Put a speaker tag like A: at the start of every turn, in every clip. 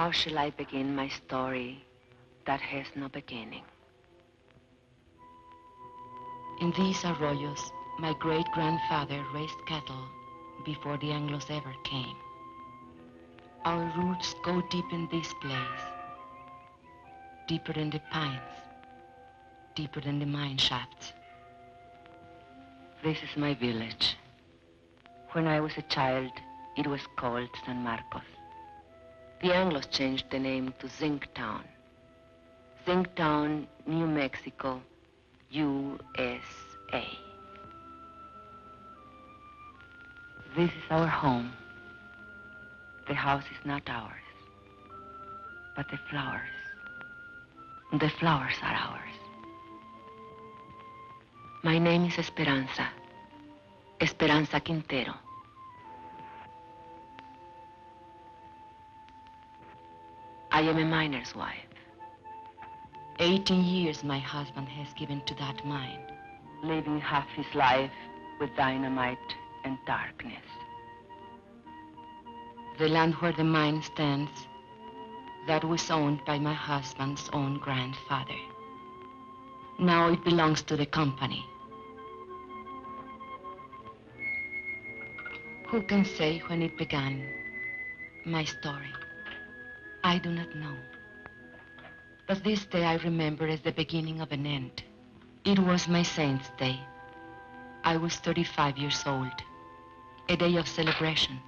A: How shall I begin my story that has no beginning?
B: In these arroyos, my great-grandfather raised cattle before the Anglos ever came. Our roots go deep in this place, deeper in the pines, deeper than the mine shafts.
A: This is my village. When I was a child, it was called San Marcos. The Anglos changed the name to Zinc Town. Zinc Town, New Mexico, USA. This is our home. The house is not ours, but the flowers. The flowers are ours. My name is Esperanza. Esperanza Quintero. I am a miner's wife.
B: 18 years my husband has given to that mine.
A: Living half his life with dynamite and darkness.
B: The land where the mine stands, that was owned by my husband's own grandfather. Now it belongs to the company. Who can say when it began, my story? I do not know. But this day I remember as the beginning of an end. It was my saint's day. I was 35 years old, a day of celebration.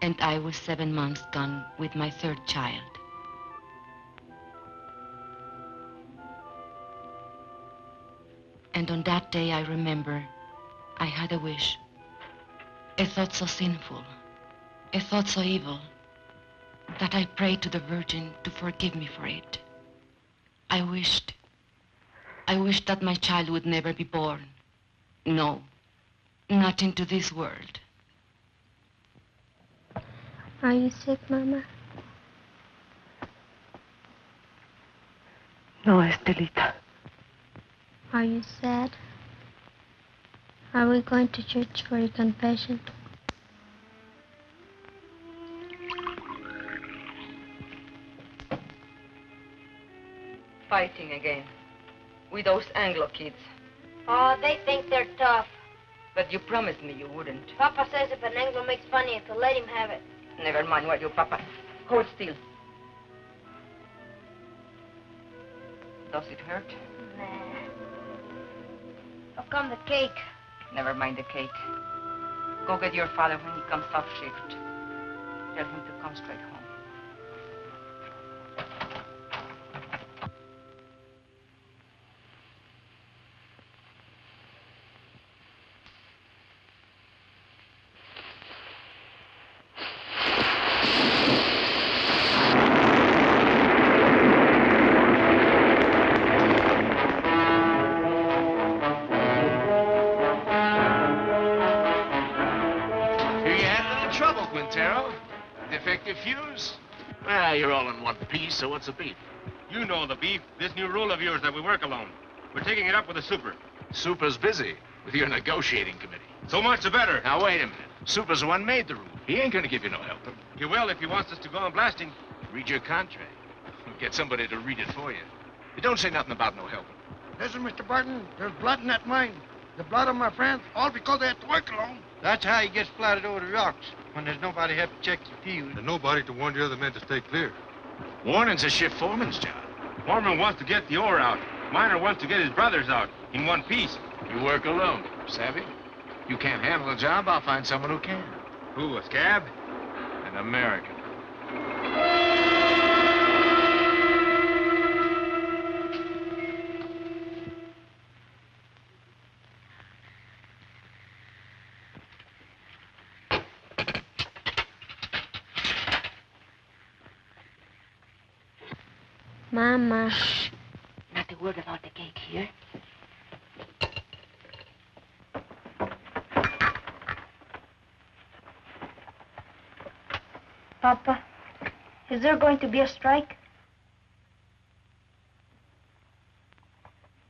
B: And I was 7 months gone with my third child. And on that day I remember I had a wish, a thought so sinful, a thought so evil, that I prayed to the Virgin to forgive me for it. I wished that my child would never be born. No, not into this world.
C: Are you sick, Mama?
A: No, Estelita.
C: Are you sad? Are we going to church for your confession?
A: Fighting again. With those Anglo kids.
C: Oh, they think they're tough.
A: But you promised me you wouldn't.
C: Papa says if an Anglo makes fun of you, to let him have it.
A: Never mind what your Papa. Hold still. Does it hurt?
C: Nah. How come the cake?
A: Never mind the cake. Go get your father when he comes off shift. Tell him to come straight home.
D: Fuse? Well, you're all in one piece, so what's the beef?
E: You know the beef. This new rule of yours that we work alone. We're taking it up with the super.
D: Super's busy with your negotiating committee.
E: So much the better.
D: Now, wait a minute. Super's the one made the rule. He ain't gonna give you no help.
E: He will if he wants us to go on blasting.
D: Read your contract. Get somebody to read it for you. You don't say nothing about no helping.
F: Listen, Mr. Barton, there's blood in that mine. The blood of my friends, all because they have to work alone.
G: That's how he gets splattered over the rocks, when there's nobody help to check the fuse.
H: And nobody to warn the other men to stay clear.
D: Warning's a shift foreman's job.
E: Foreman wants to get the ore out. Miner wants to get his brothers out in one piece.
D: You work alone, savvy? You can't handle the job, I'll find someone who can.
E: Who, a scab?
D: An American.
C: Mama.
A: Shh. Not a word about the cake here.
C: Papa, is there going to be a strike?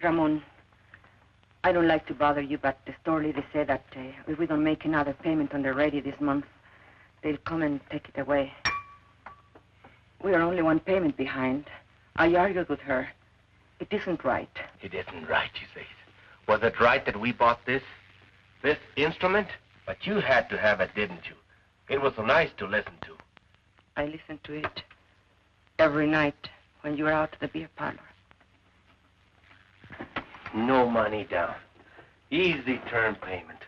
A: Ramon, I don't like to bother you, but the store lady said that if we don't make another payment on the radio this month, they'll come and take it away. We are only one payment behind. I argued with her. It isn't right.
I: It isn't right, you say. Was it right that we bought this instrument? But you had to have it, didn't you? It was so nice to listen to.
A: I listened to it every night when you were out at the beer parlor.
I: No money down. Easy term payment.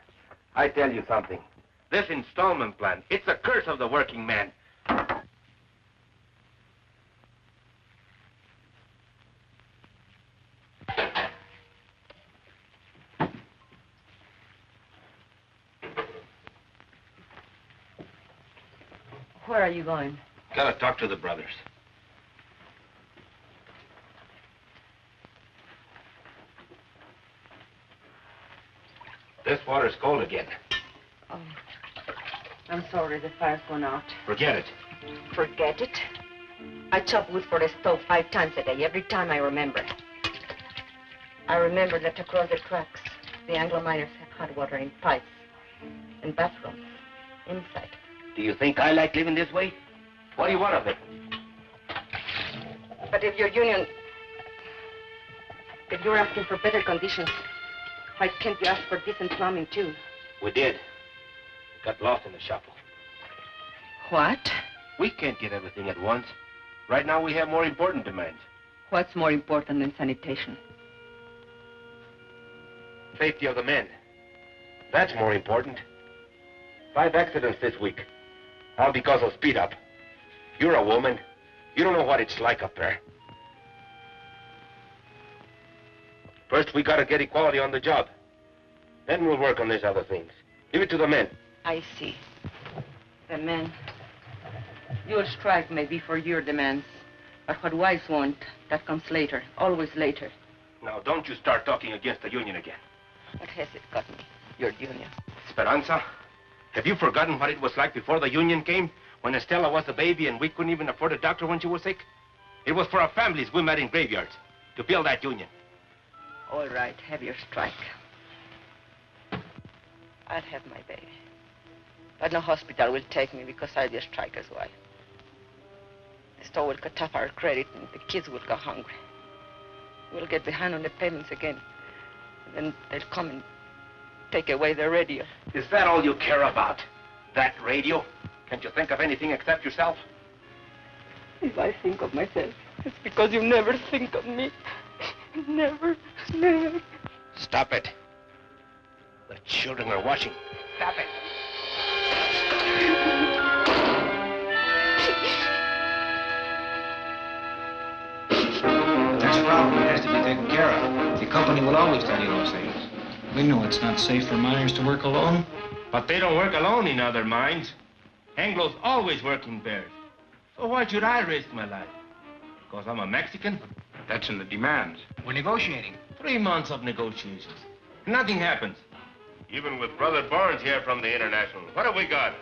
I: I tell you something. This installment plan, it's a curse of the working man.
A: Where are you going?
I: Gotta talk to the brothers. This water's cold again.
A: Oh, I'm sorry, the fire's gone out.
I: Forget it.
A: Forget it? I chop wood for the stove 5 times a day, every time I remember. I remember that across the tracks, the Anglo miners have hot water in pipes and bathrooms inside.
I: Do you think I like living this way? What do you want of it?
A: But if your union... If you're asking for better conditions, why can't you ask for decent plumbing, too?
I: We did. Got lost in the shuffle.
A: What?
I: We can't get everything at once. Right now, we have more important demands.
A: What's more important than sanitation?
I: Safety of the men. That's more important. 5 accidents this week. All because of speed up. You're a woman. You don't know what it's like up there. First, we gotta get equality on the job. Then we'll work on these other things. Leave it to the men.
A: I see. The men. Your strike may be for your demands, but what wives want, that comes later, always later.
I: Now, don't you start talking against the union again.
A: What has it got me, your union?
I: Esperanza, have you forgotten what it was like before the union came? When Estella was a baby and we couldn't even afford a doctor when she was sick? It was for our families we met in graveyards to build that union.
A: All right, have your strike. I'll have my baby. But no hospital will take me because I'll be a striker's wife. The store will cut off our credit and the kids will go hungry. We'll get behind on the payments again. And then they'll come and take away the radio.
I: Is that all you care about? That radio? Can't you think of anything except yourself?
A: If I think of myself, it's because you never think of me. Never, never.
I: Stop it. The children are watching. Stop it.
J: That's a problem. It has to be taken care of. The company will always tell you those things. We know it's not safe for miners to work alone.
E: But they don't work alone in other mines. Anglos always work in pairs. So why should I risk my life? Because I'm a Mexican?
J: That's in the demands. We're negotiating.
E: 3 months of negotiations. Nothing happens.
I: Even with Brother Barnes here from the International, what have we got?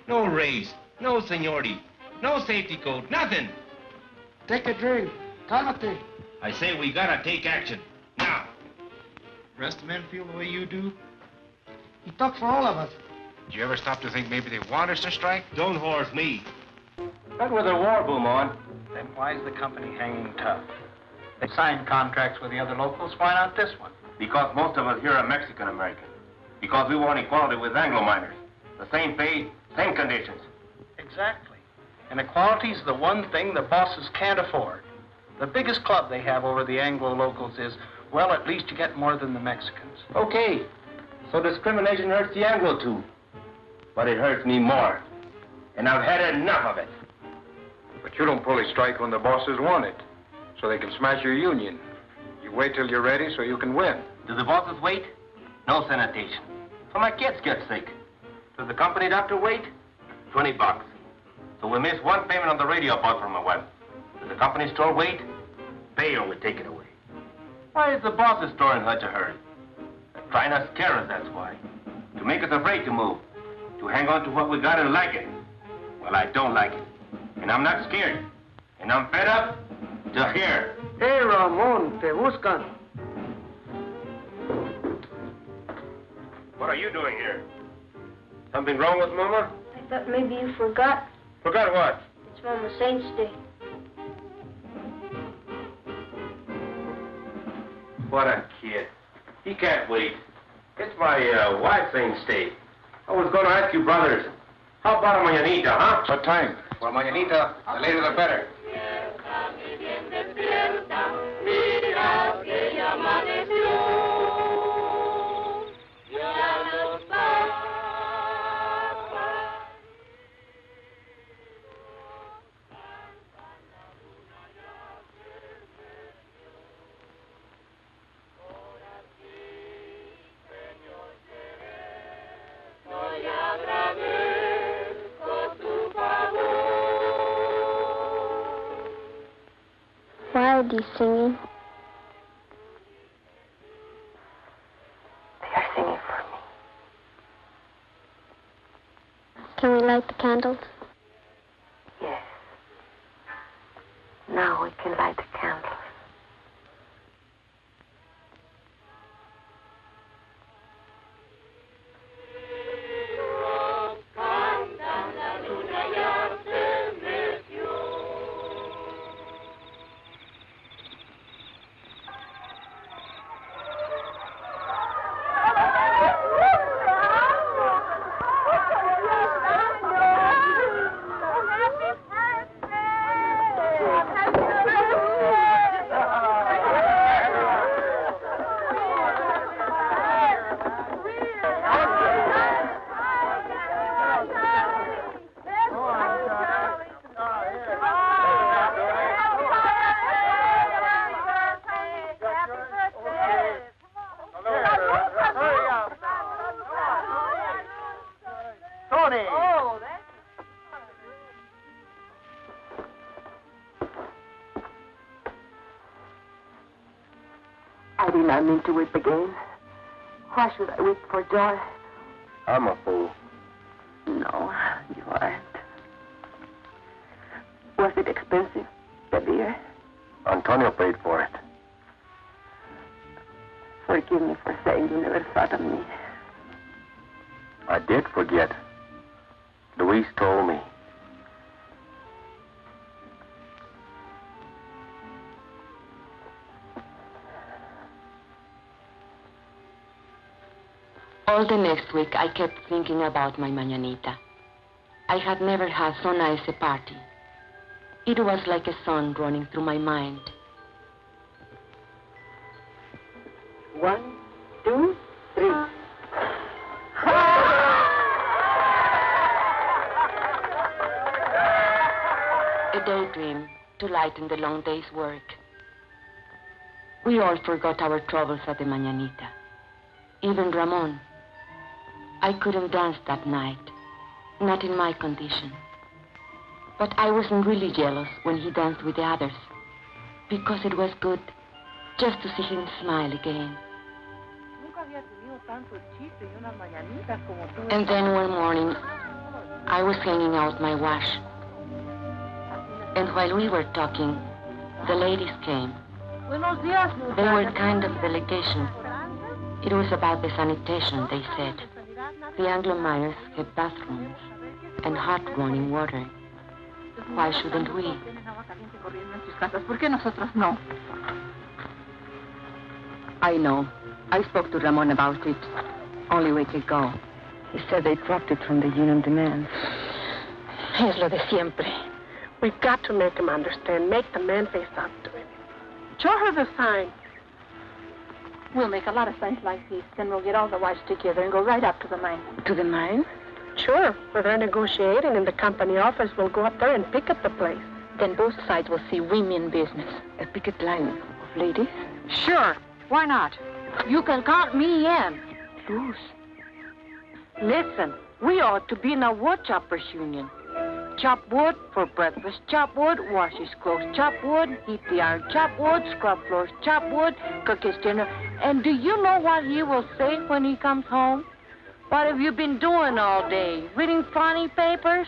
E: No raise, no seniority, no safety code, nothing.
F: Take a drink. Cálmate.
E: I say we gotta take action. Now.
J: The rest of the men feel the way you do?
F: He talks for all of us.
J: Did you ever stop to think maybe they want us to strike?
E: Don't horse me.
I: Not with a war boom on.
G: Then why is the company hanging tough? They signed contracts with the other locals. Why not this one?
I: Because most of us here are Mexican-American. Because we want equality with Anglo miners. The same pay, same conditions.
G: Exactly. And equality's the one thing the bosses can't afford. The biggest club they have over the Anglo locals is, well, at least you get more than the Mexicans.
I: Okay. So discrimination hurts the Anglo too. But it hurts me more. And I've had enough of it.
H: But you don't pull a strike when the bosses want it, so they can smash your union. You wait till you're ready so you can win.
I: Do the bosses wait? No sanitation. So my kids get sick. Does the company doctor wait? $20. So we miss one payment on the radio bought from my wife. Does the company store wait? Pay or we take it away. Why is the boss's store in such a hurry? They're trying to scare us, that's why. To make us afraid to move. To hang on to what we got and like it. Well, I don't like it. And I'm not scared. And I'm fed up to here.
F: Hey, Ramon, te buscan.
I: What are you doing here? Something wrong with Mama?
C: I thought maybe you forgot.
I: Forgot what?
C: It's Mama Saint's Day.
I: What a kid. He can't wait. It's my wife's Saint's Day. I was going to ask you, brothers, how about a mañanita, huh?
H: What time?
I: Well, mañanita, the later the better.
C: Why are they singing?
A: They are singing for me.
C: Can we light the candles?
A: Yes. Now we can light the candles. I did not mean to weep again. Why should I weep for joy?
I: I'm a fool.
A: No, you aren't. Was it expensive, the beer?
I: Antonio paid for it.
A: Forgive me for saying you never thought of me.
I: I did forget. Luis told me.
B: All the next week, I kept thinking about my mañanita. I had never had so nice a party. It was like a song running through my mind.
A: 1, 2, 3.
B: A daydream to lighten the long day's work. We all forgot our troubles at the mañanita. Even Ramon. I couldn't dance that night, not in my condition. But I wasn't really jealous when he danced with the others, because it was good just to see him smile again. And then one morning, I was hanging out my wash. And while we were talking, the ladies came. They were kind of delegation. It was about the sanitation, they said. The Anglo miners have bathrooms and hot running water. Why shouldn't we?
A: I know. I spoke to Ramon about it only a week ago. He said they dropped it from the union demands.
K: Es lo de siempre. We've got to make him understand. Make the man face up to him. Show her the sign. We'll make a lot of signs like these. Then we'll get all the wives together and go right up to the mine.
A: To the mine?
K: Sure. Where they're negotiating in the company office, we'll go up there and picket the place.
A: Then both sides will see women business. A picket line of ladies?
K: Sure. Why not? You can count me in.
A: Luz.
K: Listen, we ought to be in a wood choppers union. Chop wood for breakfast, chop wood, wash his clothes, chop wood, heat the iron, chop wood, scrub floors, chop wood, cook his dinner. And do you know what he will say when he comes home? What have you been doing all day? Reading funny papers?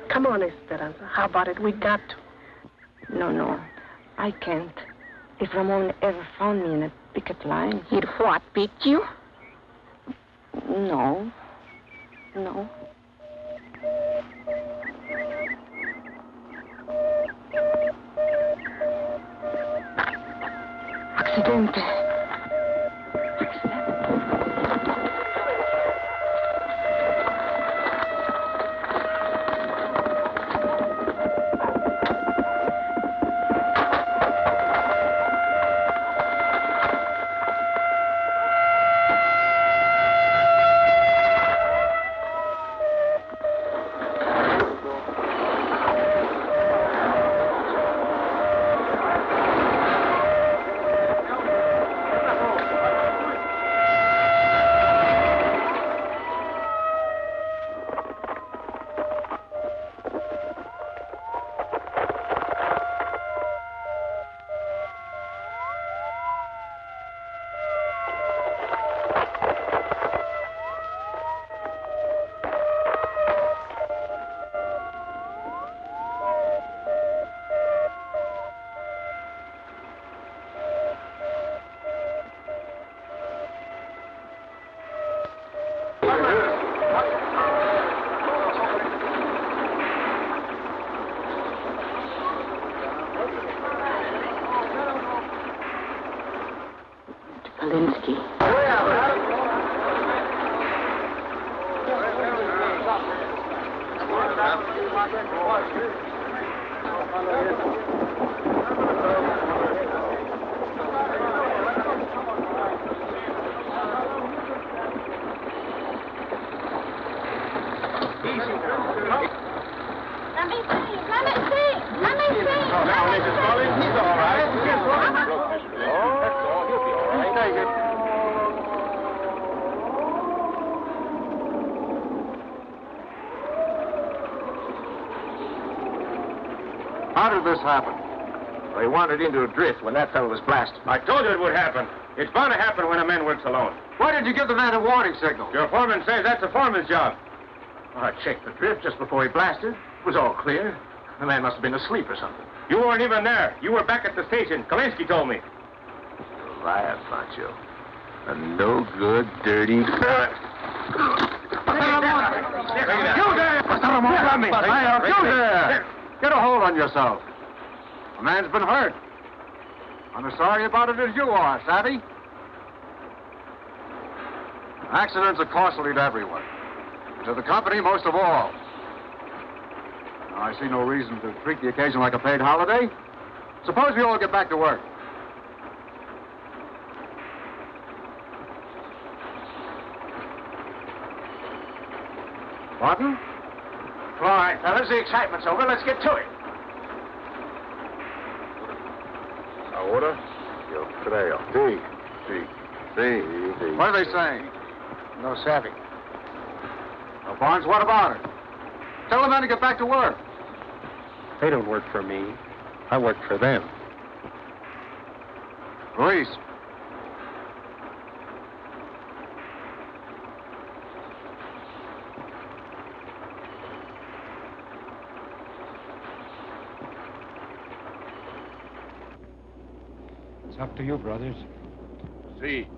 K: Come on, Esperanza. How about it? We got to.
A: No. I can't. If Ramon ever found me in a picket line...
K: He'd what, beat you?
A: No.
K: Accidente.
H: How did this happen? Well, he wandered into a drift when that fellow was blasted.
E: I told you it would happen. It's bound to happen when a man works alone.
H: Why did you give the man a warning signal?
E: Your foreman says that's a foreman's job.
H: Well, I checked the drift just before he blasted. It was all clear. The man must have been asleep or something.
E: You weren't even there. You were back at the station. Kalinsky told me.
H: Liar, Pancho. A no-good, dirty... You there! You there! Get a hold on yourself. A man's been hurt. I'm as sorry about it as you are, savvy? Accidents are costly to everyone. To the company, most of all. Now, I see no reason to treat the occasion like a paid holiday. Suppose we all get back to work. Martin? All right, fellas, the excitement's over. Let's get to it.
L: Ahora, yo creo. Sí.
H: What are they saying?
F: No savvy.
H: Well, Barnes, what about it? Tell the men to get back to work.
L: They don't work for me. I work for them.
H: Luis.
J: It's up to you, brothers.
L: Sí.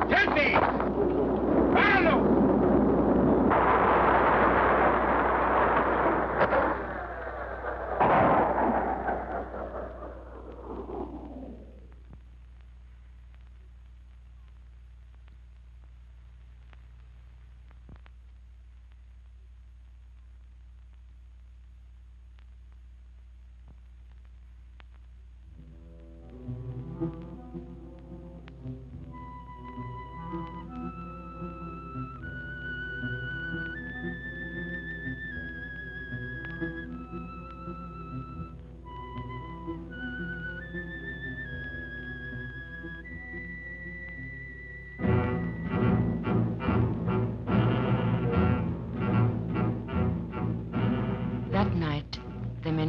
E: ¡Jencks! ¡Páralo!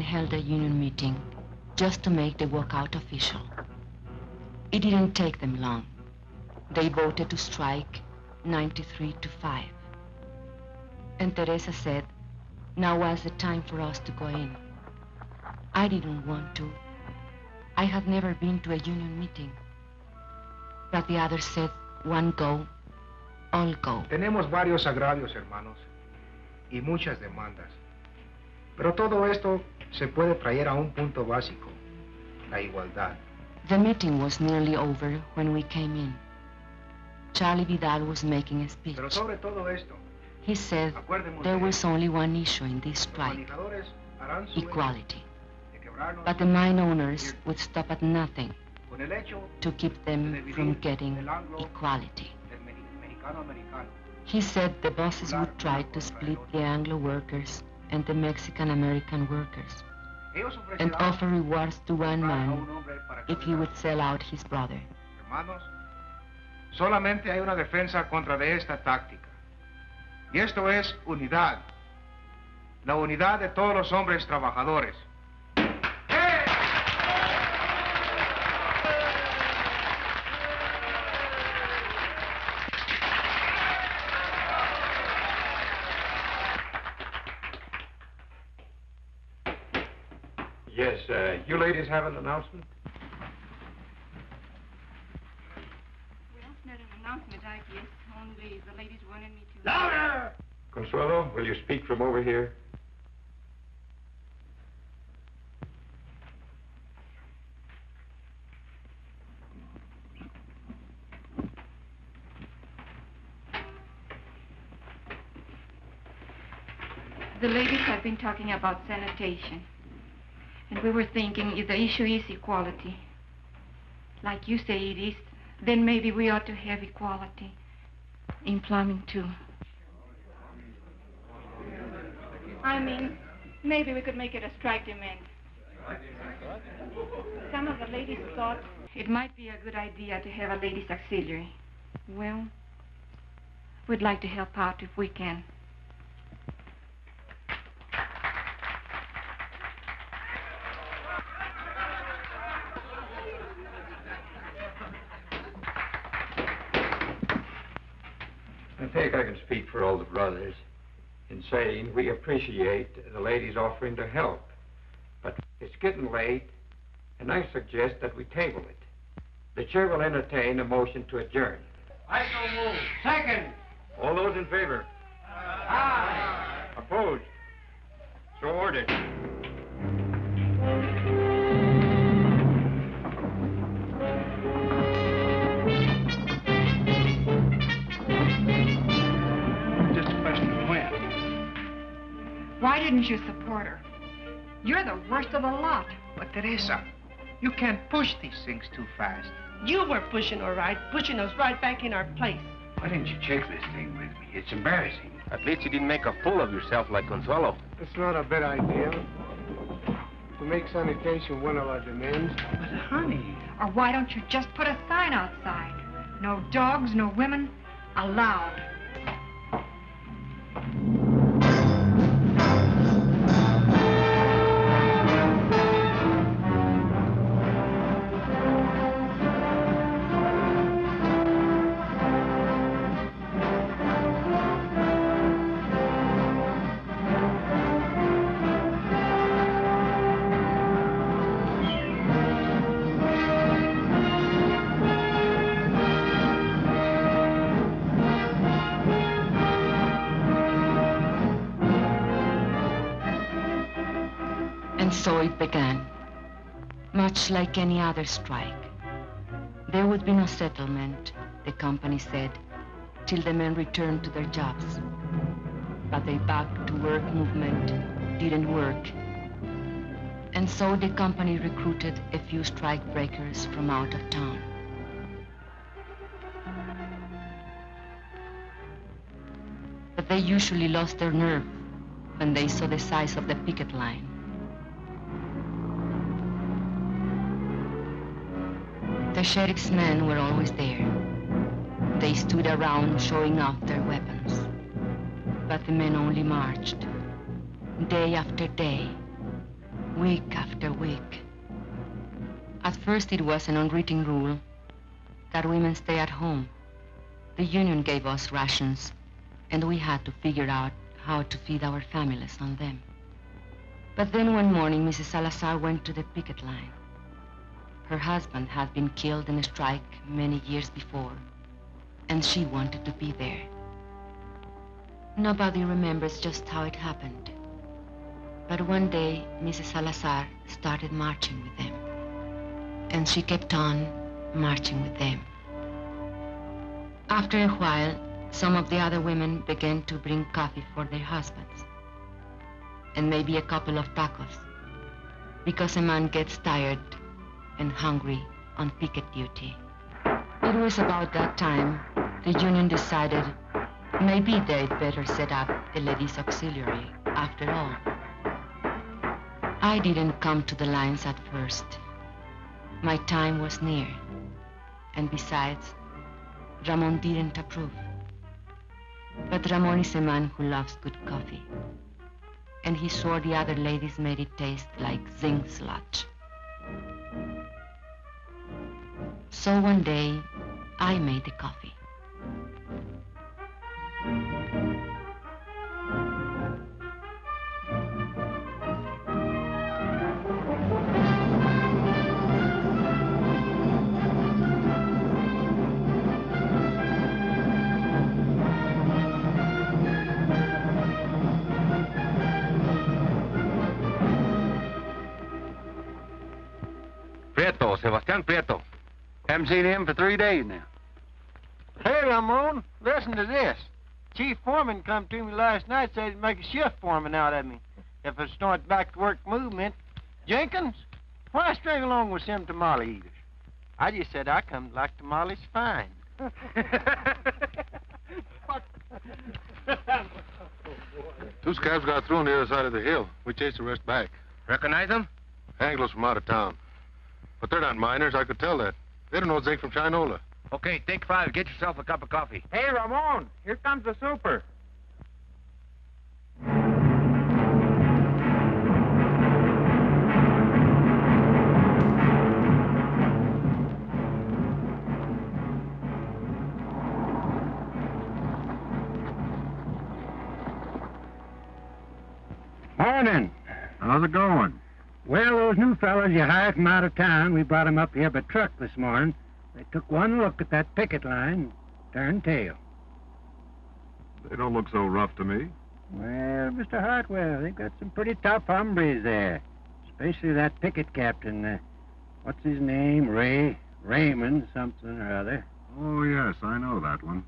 B: Held a union meeting just to make the walkout official. It didn't take them long. They voted to strike 93-5. And Teresa said, now was the time for us to go in. I didn't want to. I had never been to a union meeting. But the others said, one go, all go.
M: Tenemos varios agravios, hermanos.
J: y muchas demandas. Pero todo esto se puede traer a un punto básico, la igualdad.
B: The meeting was nearly over when we came in. Charlie Vidal was making a speech.
J: Pero sobre todo esto,
B: he said there was only one issue in this strike, equality. But the mine owners would stop at nothing to keep them from getting equality. He said the bosses would try to split the Anglo workers and the Mexican-American workers and offer rewards to one man if he would sell out his brother.
J: Hermanos, solamente hay una defensa contra de esta táctica. Y esto es unidad. La unidad de todos los hombres trabajadores.
L: Yes, you ladies have an announcement?
M: Well, not an announcement, I guess. Only the ladies wanted me to...
L: Louder! Consuelo, will you speak from over here?
M: The ladies have been talking about sanitation. And we were thinking if the issue is equality, like you say it is, then maybe we ought to have equality in plumbing too. I mean, maybe we could make it a strike demand. Some of the ladies thought it might be a good idea to have a ladies' auxiliary. Well, we'd like to help out if we can.
L: I think I can speak for all the brothers in saying we appreciate the ladies offering to help. But it's getting late, and I suggest that we table it. The chair will entertain a motion to adjourn.
F: I so move. Second.
L: All those in favor?
F: Aye.
L: Opposed? So ordered.
M: Why didn't you support her? You're the worst of the lot.
J: But Teresa, you can't push these things too fast.
N: You were pushing all right, pushing us right back in our place.
F: Why didn't you check this thing with me? It's embarrassing.
I: At least you didn't make a fool of yourself like Consuelo.
O: It's not a bad idea to make sanitation one of our demands.
F: But honey...
M: Or why don't you just put a sign outside? No dogs, no women, allowed.
B: So it began, much like any other strike. There would be no settlement, the company said, till the men returned to their jobs. But the back-to-work movement didn't work. And so the company recruited a few strike breakers from out of town. But they usually lost their nerve when they saw the size of the picket line. The sheriff's men were always there. They stood around showing off their weapons. But the men only marched, day after day, week after week. At first it was an unwritten rule that women stay at home. The union gave us rations, and we had to figure out how to feed our families on them. But then one morning, Mrs. Salazar went to the picket line. Her husband had been killed in a strike many years before, and she wanted to be there. Nobody remembers just how it happened. But one day, Mrs. Salazar started marching with them. And she kept on marching with them. After a while, some of the other women began to bring coffee for their husbands. And maybe a couple of tacos. Because a man gets tired and hungry on picket duty. It was about that time the union decided maybe they'd better set up a ladies' auxiliary after all. I didn't come to the lines at first. My time was near. And besides, Ramon didn't approve. But Ramon is a man who loves good coffee. And he swore the other ladies made it taste like zinc sludge. So one day, I made the coffee.
H: Prieto, Sebastian Prieto. Haven't seen him for 3 days now.
P: Hey, Ramon, listen to this. Chief Foreman come to me last night, said he'd make a shift foreman out of me if I start back to work movement. Jenkins, why string along with them tamale eaters? I just said I come to like tamales fine.
Q: Two scabs got through on the other side of the hill. We chased the rest back.
I: Recognize them?
Q: Anglos from out of town. But they're not miners, I could tell that. They don't know Zinc from Chinola.
I: Okay, take 5. Get yourself a cup of coffee.
E: Hey, Ramon, here comes the super.
R: Morning.
H: How's it going?
R: Well, those new fellas you hired from out of town, we brought 'em up here by truck this morning. They took one look at that picket line, turned tail.
Q: They don't look so rough to me.
R: Well, Mr. Hartwell, they've got some pretty tough hombres there. Especially that picket captain. What's his name? Raymond something or other.
Q: Oh, yes, I know that one.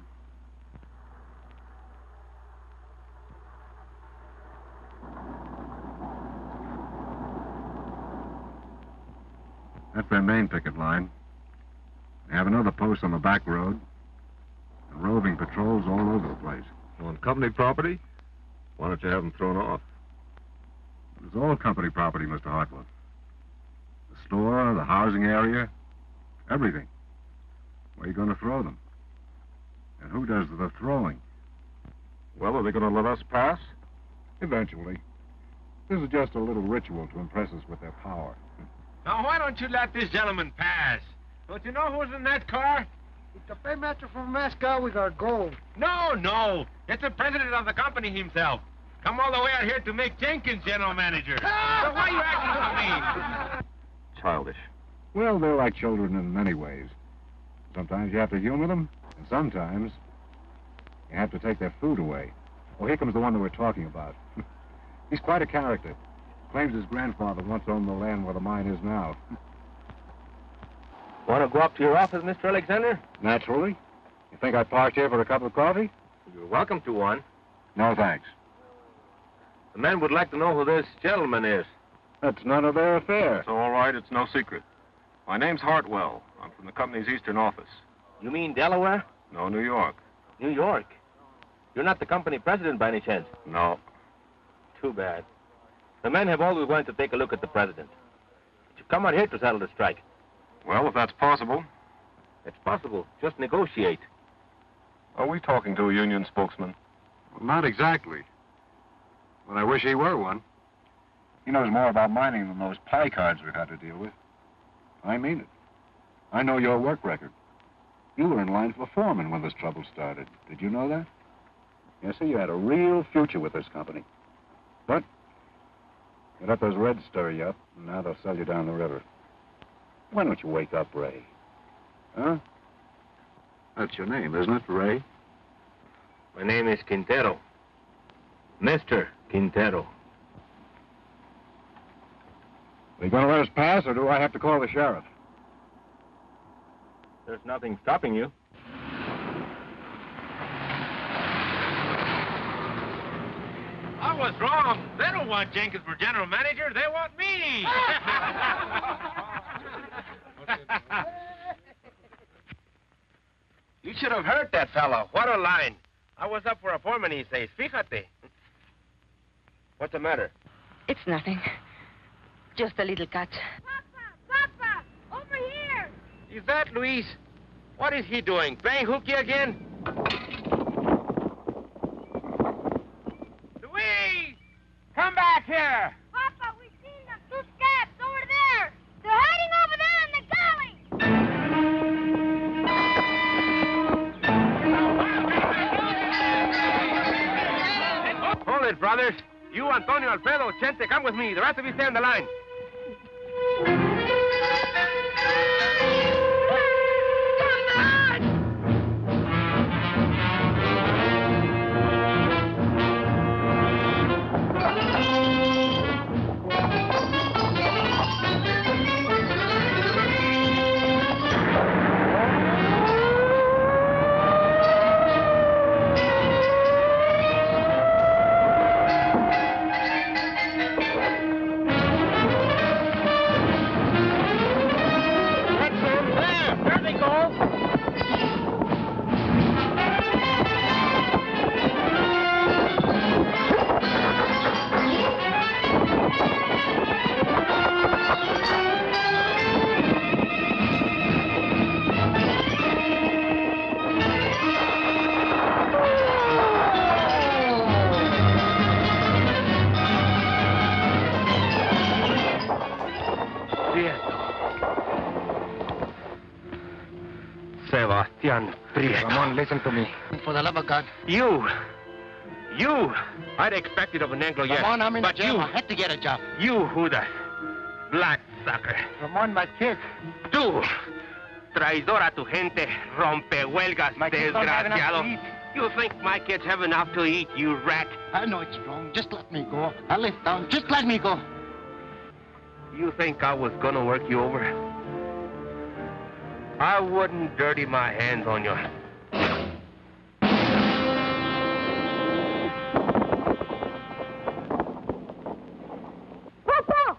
Q: That's their main picket line. They have another post on the back road. And roving patrols all over the place. On company property? Why don't you have them thrown off? It's all company property, Mr. Hartwell. The store, the housing area, everything. Where are you going to throw them? And who does the throwing? Well, are they going to let us pass? Eventually. This is just a little ritual to impress us with their power.
E: Now, why don't you let this gentleman pass? Don't you know who's in that car?
P: It's the paymaster from Moscow with our gold.
E: No. It's the president of the company himself. Come all the way out here to make Jenkins general manager. So why are you acting so mean?
Q: Childish. Well, they're like children in many ways. Sometimes you have to humor them, and sometimes you have to take their food away. Oh, here comes the one that we're talking about. He's quite a character. Claims his grandfather once owned the land where the mine is now.
I: Want to go up to your office, Mr. Alexander?
Q: Naturally. You think I parked here for a cup of coffee?
I: You're welcome to one.
Q: No, thanks.
I: The men would like to know who this gentleman is.
Q: That's none of their affair. It's all right. It's no secret. My name's Hartwell. I'm from the company's eastern office.
I: You mean Delaware?
Q: No, New York.
I: New York? You're not the company president by any chance?
Q: No.
I: Too bad. The men have always wanted to take a look at the president. But you've come out here to settle the strike.
Q: Well, if that's possible.
I: It's possible. Just negotiate.
Q: Are we talking to a union spokesman? Well, not exactly. But I wish he were one. He knows more about mining than those pie cards we've had to deal with. I mean it. I know your work record. You were in line for foreman when this trouble started. Did you know that? Yes, sir, you had a real future with this company. But you let those Reds stir you up, and now they'll sell you down the river. Why don't you wake up, Ray? Huh? That's your name, isn't it, Ray?
I: My name is Quintero.
E: Mr. Quintero.
Q: Are you going to let us pass, or do I have to call the sheriff?
E: There's nothing stopping you. I was wrong. They don't want Jenkins for general manager. They want me.
I: You should have heard that fellow. What a line. I was up for a foreman, he says. Fíjate. What's the matter?
B: It's nothing. Just a little cut.
K: Papa, over here.
I: Is that Luis? What is he doing? Playing hooky again?
E: Luis! Come back here!
K: Papa, we've seen them. Two scabs over there. They're hiding over there in the gully.
I: Hold it, brothers. You, Antonio, Alfredo, Chente, come with me. The rest of you stay on the line.
E: Ramon, listen to me.
F: For the love of God.
I: You! I'd expect it of an Anglo, yes.
F: Ramon, I'm in
I: but
F: jail.
I: you,
F: I had to get a job.
I: You, Judas. Black sucker.
P: Ramon, my kids.
I: Tú, traidor a tu gente, rompehuelgas,
P: My kids don't have enough
I: desgraciado.
P: to eat.
I: You think my kids have enough to eat, you rat?
F: I know it's wrong. Just let me go. I live down. Just let me go.
I: You think I was gonna work you over? I wouldn't dirty my hands on you.
K: Papa!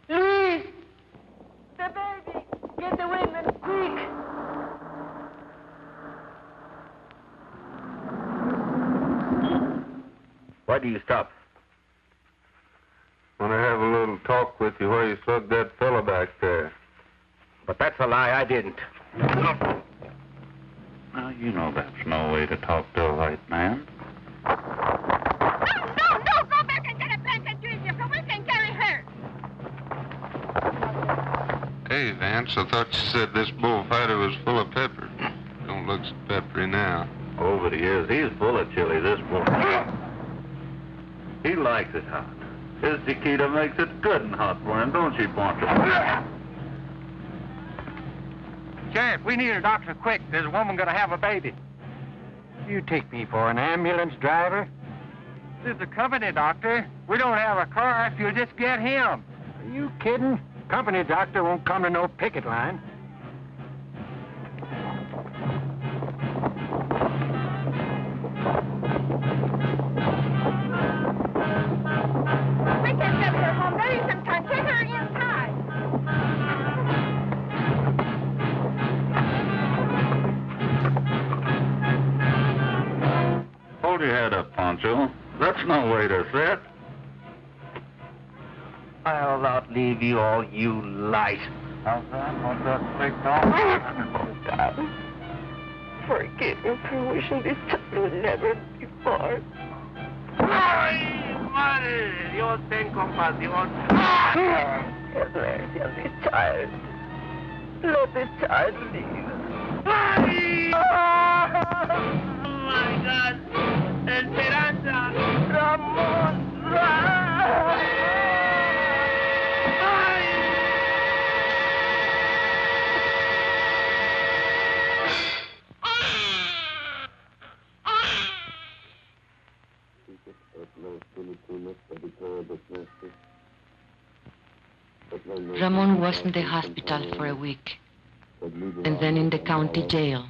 N: Luis! The baby! Get the women, quick!
I: Why do you stop?
Q: Want to have a little talk with you while you slug that fella back there.
I: But that's a lie. I didn't.
S: Now, you know that's no way to talk to a white man.
K: No! Go back and get a blanket, Junior, so we can carry her.
Q: Hey, Vance, I thought you said this bullfighter was full of pepper. Don't look so peppery now.
S: Oh, but he is. He's full of chili, this boy. He likes it hot. His Chiquita makes it good and hot for him, don't she, Poncho?
P: Sheriff, we need a doctor quick. There's a woman gonna have a baby. You take me for an ambulance driver? This is a company doctor. We don't have a car if you'll just get him. Are you kidding? Company doctor won't come to no picket line.
K: We can get her home. There is some time. Take her inside.
S: Hold your head up, Poncho. That's no way to sit.
I: I'll outlive you all, you lice.
S: How's that? What's that big dog?
N: God, forgive me for wishing this time would never be born.
I: ¡Ay, madre! Dios ten compasión.
N: Have mercy on this child. Let this child live.
I: ¡Ay! Oh my God! Esperanza! Ramón!
B: Ramon was in the hospital for a week, and then in the county jail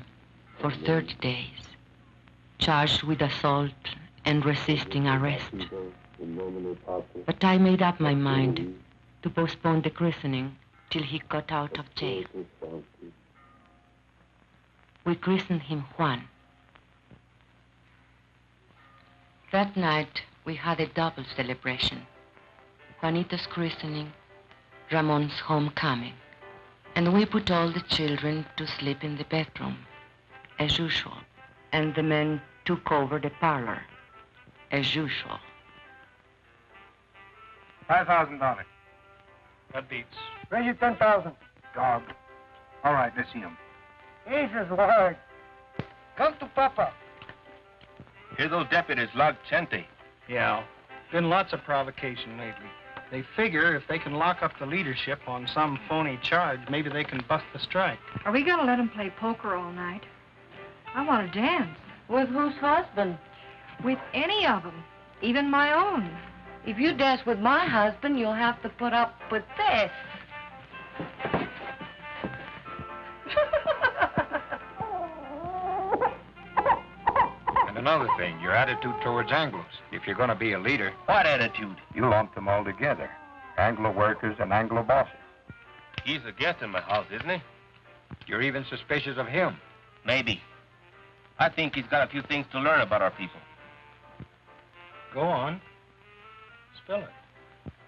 B: for 30 days, charged with assault and resisting arrest. But I made up my mind to postpone the christening till he got out of jail. We christened him Juan. That night, we had a double celebration. Juanito's christening, Ramon's homecoming. And we put all the children to sleep in the bedroom, as usual. And the men took over the parlor, as usual.
T: $5,000. That beats.
P: Raise it 10,000.
T: Dog. All right, let's see him.
P: Jesus, Lord. Come to Papa.
I: Hear those deputies log Chente.
G: Yeah. Been lots of provocation lately. They figure if they can lock up the leadership on some phony charge, maybe they can bust the strike.
M: Are we going to let him play poker all night? I want to dance.
K: With whose husband?
M: With any of them, even my own.
K: If you dance with my husband, you'll have to put up with this.
L: And another thing, your attitude towards Anglos. If you're going to be a leader...
I: What attitude?
L: You lump them all together. Anglo workers and Anglo bosses.
I: He's a guest in my house, isn't he?
L: You're even suspicious of him.
I: Maybe. I think he's got a few things to learn about our people.
G: Go on. Spill it.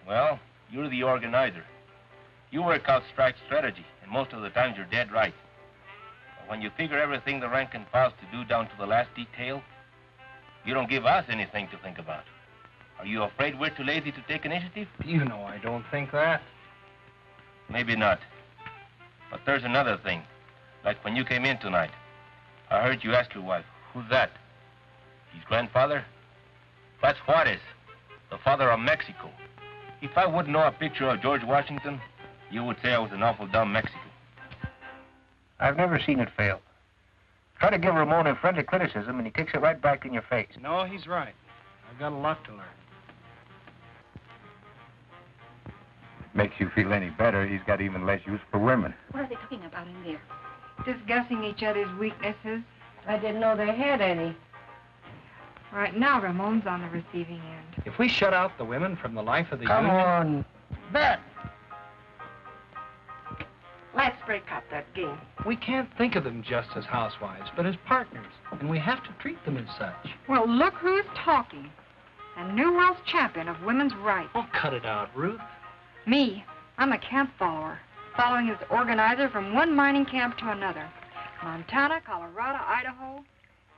I: Well, you're the organizer. You work out strike strategy, and most of the times you're dead right. But when you figure everything the rank and file's to do down to the last detail, you don't give us anything to think about. Are you afraid we're too lazy to take initiative?
G: You know I don't think that.
I: Maybe not. But there's another thing. Like when you came in tonight, I heard you ask your wife, who's that? His grandfather? That's Juarez, the father of Mexico. If I wouldn't know a picture of George Washington, you would say I was an awful dumb Mexican.
T: I've never seen it fail. Try to give Ramon a friendly criticism, and he kicks it right back in your face.
G: No, he's right. I've got a lot to learn.
L: Makes you feel any better, he's got even less use for women.
M: What are they talking about in there? Discussing each other's weaknesses.
K: I didn't know they had any.
M: Right now, Ramon's on the receiving end.
G: If we shut out the women from the life of the
P: Come
G: union...
P: on. Bet.
K: Let's break up that game.
G: We can't think of them just as housewives, but as partners. And we have to treat them as such.
M: Well, look who's talking. A New World's champion of women's rights.
G: Oh, cut it out, Ruth.
M: Me. I'm a camp follower, following his organizer from one mining camp to another. Montana, Colorado, Idaho.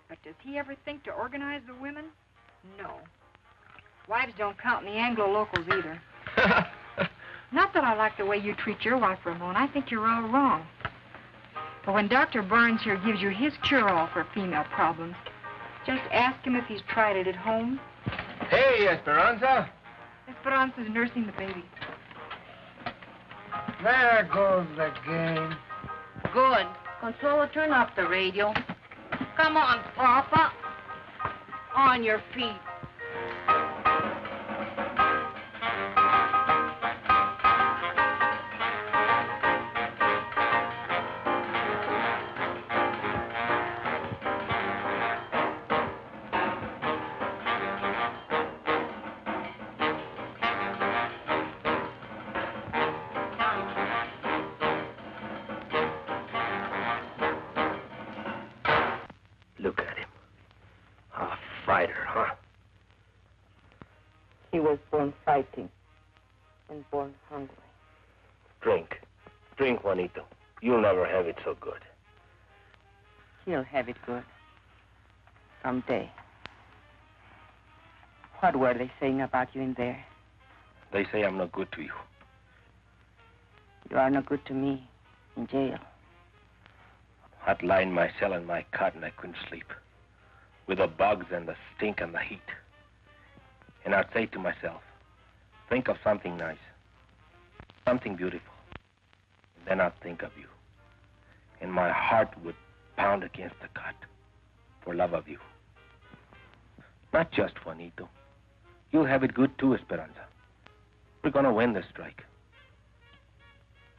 M: But does he ever think to organize the women? No. Wives don't count in the Anglo-locals either. Not that I like the way you treat your wife, Ramon. I think you're all wrong. But when Dr. Burns here gives you his cure-all for female problems, just ask him if he's tried it at home.
I: Hey, Esperanza.
M: Esperanza's nursing the baby.
P: There goes the game.
K: Good. Consuelo, turn off the radio. Come on, Papa. On your feet.
I: Look at him. A fighter, huh?
K: He was born fighting and born hungry.
I: Drink. Drink, Juanito. You'll never have it so good.
K: He'll have it good. Someday. What were they saying about you in there?
I: They say I'm no good to you.
K: You are no good to me in jail.
I: I'd lie in my cell in my cot and I couldn't sleep. With the bugs and the stink and the heat. And I'd say to myself, think of something nice. Something beautiful. And then I'd think of you. And my heart would pound against the cot for love of you. Not just Juanito. You'll have it good too, Esperanza. We're gonna win this strike.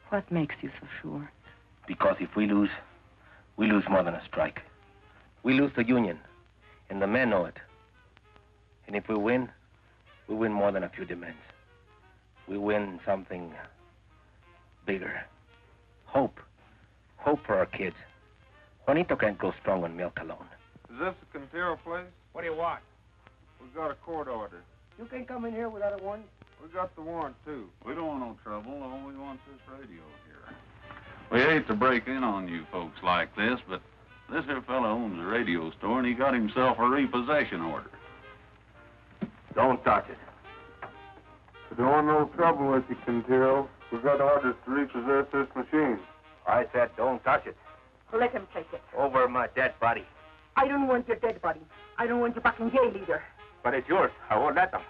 A: What makes you so sure?
I: Because if we lose more than a strike. We lose the union, and the men know it. And if we win more than a few demands. We win something bigger. Hope. Hope for our kids. Juanito can't go strong on milk alone.
Q: Is this the Quintero place?
J: What do you want?
Q: We've got a court order.
F: You can't come in here without a warrant.
Q: We got the warrant, too.
S: We don't want no trouble. All we want is this radio here. We hate to break in on you folks like this, but this here fella owns a radio store, and he got himself a repossession order.
I: Don't touch it.
Q: We don't want no trouble with you, Quintero. We've got orders to repossess this machine.
I: I said don't touch it.
K: Let him take it.
I: Over my dead body.
K: I don't want your dead body. I don't want you back in jail either.
I: But it's yours. I won't let them.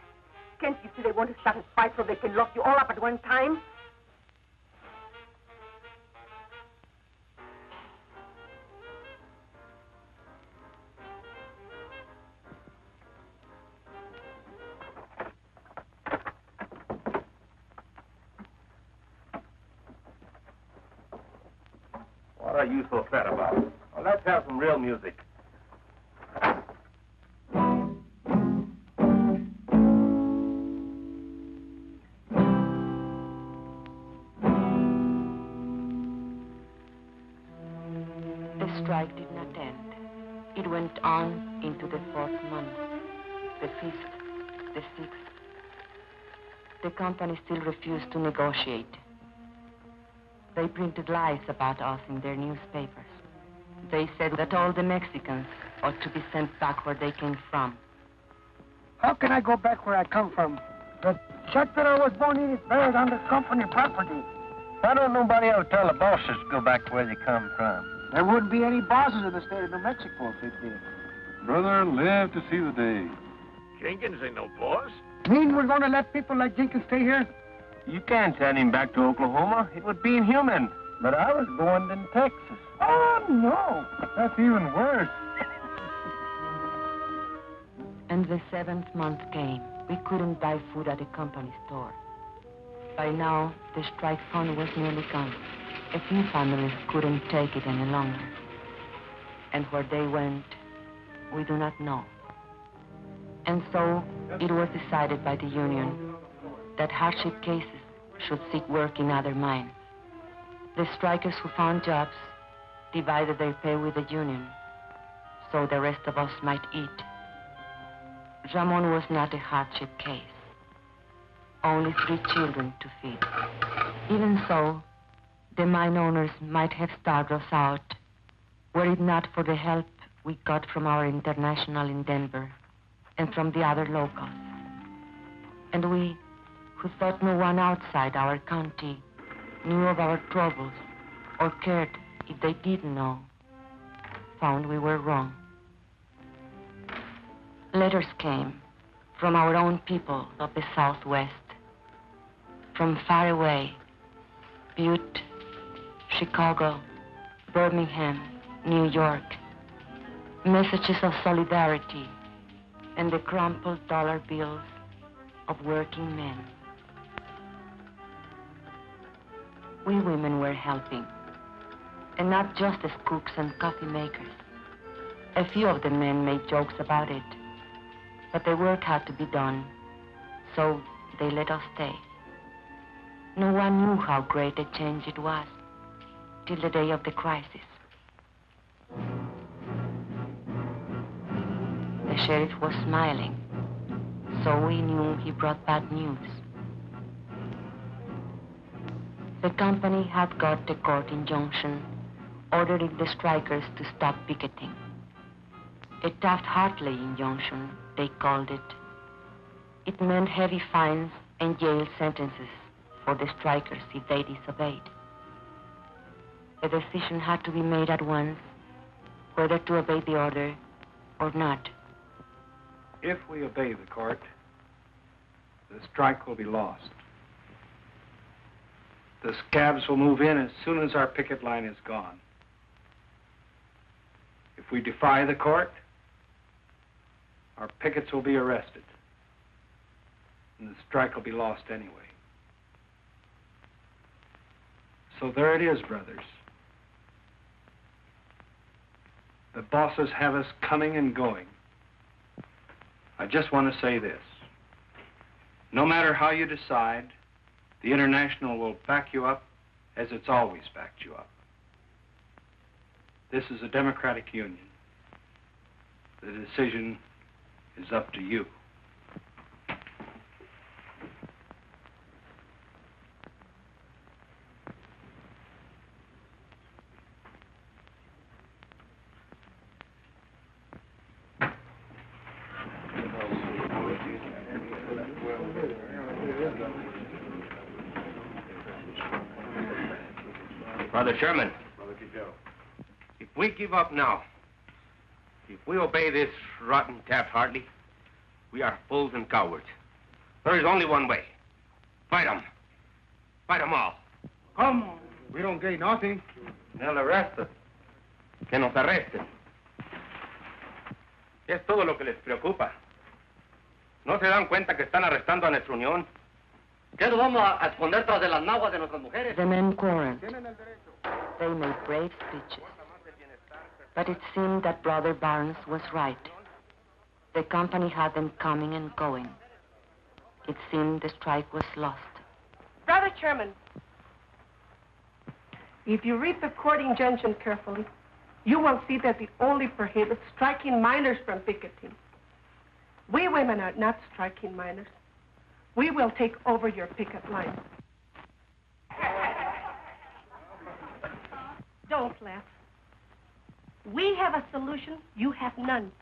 K: Can't you see they want to start a fight so they can lock you all up at one time?
I: What are you so sad about? Well, let's have some real music.
A: The strike did not end. It went on into the 4th month, the 5th, the 6th. The company still refused to negotiate. They printed lies about us in their newspapers. They said that all the Mexicans ought to be sent back where they came from.
F: How can I go back where I come from? The check that I was born in is buried under company property.
T: Why don't nobody ever tell the bosses to go back where they come from?
F: There wouldn't be any bosses in the state of New Mexico if they did.
Q: Brother, live to see the day.
D: Jenkins ain't no boss.
F: Mean we're going to let people like Jenkins stay here?
T: You can't send him back to Oklahoma. It would be inhuman. But I was born in Texas.
F: Oh, no.
Q: That's even worse.
A: And the 7th month came. We couldn't buy food at the company store. By now, the strike fund was nearly gone. A few families couldn't take it any longer. And where they went, we do not know. And so, it was decided by the union that hardship cases should seek work in other mines. The strikers who found jobs divided their pay with the union, so the rest of us might eat. Ramon was not a hardship case. Only 3 children to feed. Even so, the mine owners might have starved us out, were it not for the help we got from our international in Denver and from the other locals. And we, who thought no one outside our county knew of our troubles or cared if they didn't know, found we were wrong. Letters came from our own people of the Southwest, from far away, Butte, Chicago, Birmingham, New York, messages of solidarity and the crumpled dollar bills of working men. We women were helping, and not just as cooks and coffee makers. A few of the men made jokes about it, but the work had to be done, so they let us stay. No one knew how great a change it was, till the day of the crisis. The sheriff was smiling, so we knew he brought bad news. The company had got a court injunction ordering the strikers to stop picketing. A Taft-Hartley injunction, they called it. It meant heavy fines and jail sentences for the strikers if they disobeyed. A decision had to be made at once whether to obey the order or not.
J: If we obey the court, the strike will be lost. The scabs will move in as soon as our picket line is gone. If we defy the court, our pickets will be arrested.
G: and the strike will be lost anyway. So there it is, brothers. The bosses have us coming and going. I just want to say this. No matter how you decide, the International will back you up as it's always backed you up. This is a democratic union. The decision is up to you.
I: Brother Sherman, if we give up now, if we obey this rotten Taft-Hartley, we are fools and cowards. There is only one way. Fight them. Fight them all.
O: Come on. We don't gain nothing.
I: They'll arrest us. Que nos arresten. Es todo lo que les preocupa. ¿No se dan cuenta que están arrestando a nuestra unión?
T: ¿Qué nos vamos a esconder tras de las naguas de nuestras mujeres?
A: The men quarreled. They made brave speeches. But it seemed that Brother Barnes was right. The company had them coming and going. It seemed the strike was lost.
U: Brother Chairman, if you read the court injunction carefully, you will see that it only prohibits striking minors from picketing. We women are not striking minors. We will take over your picket line. Don't laugh. We have a solution, you have none.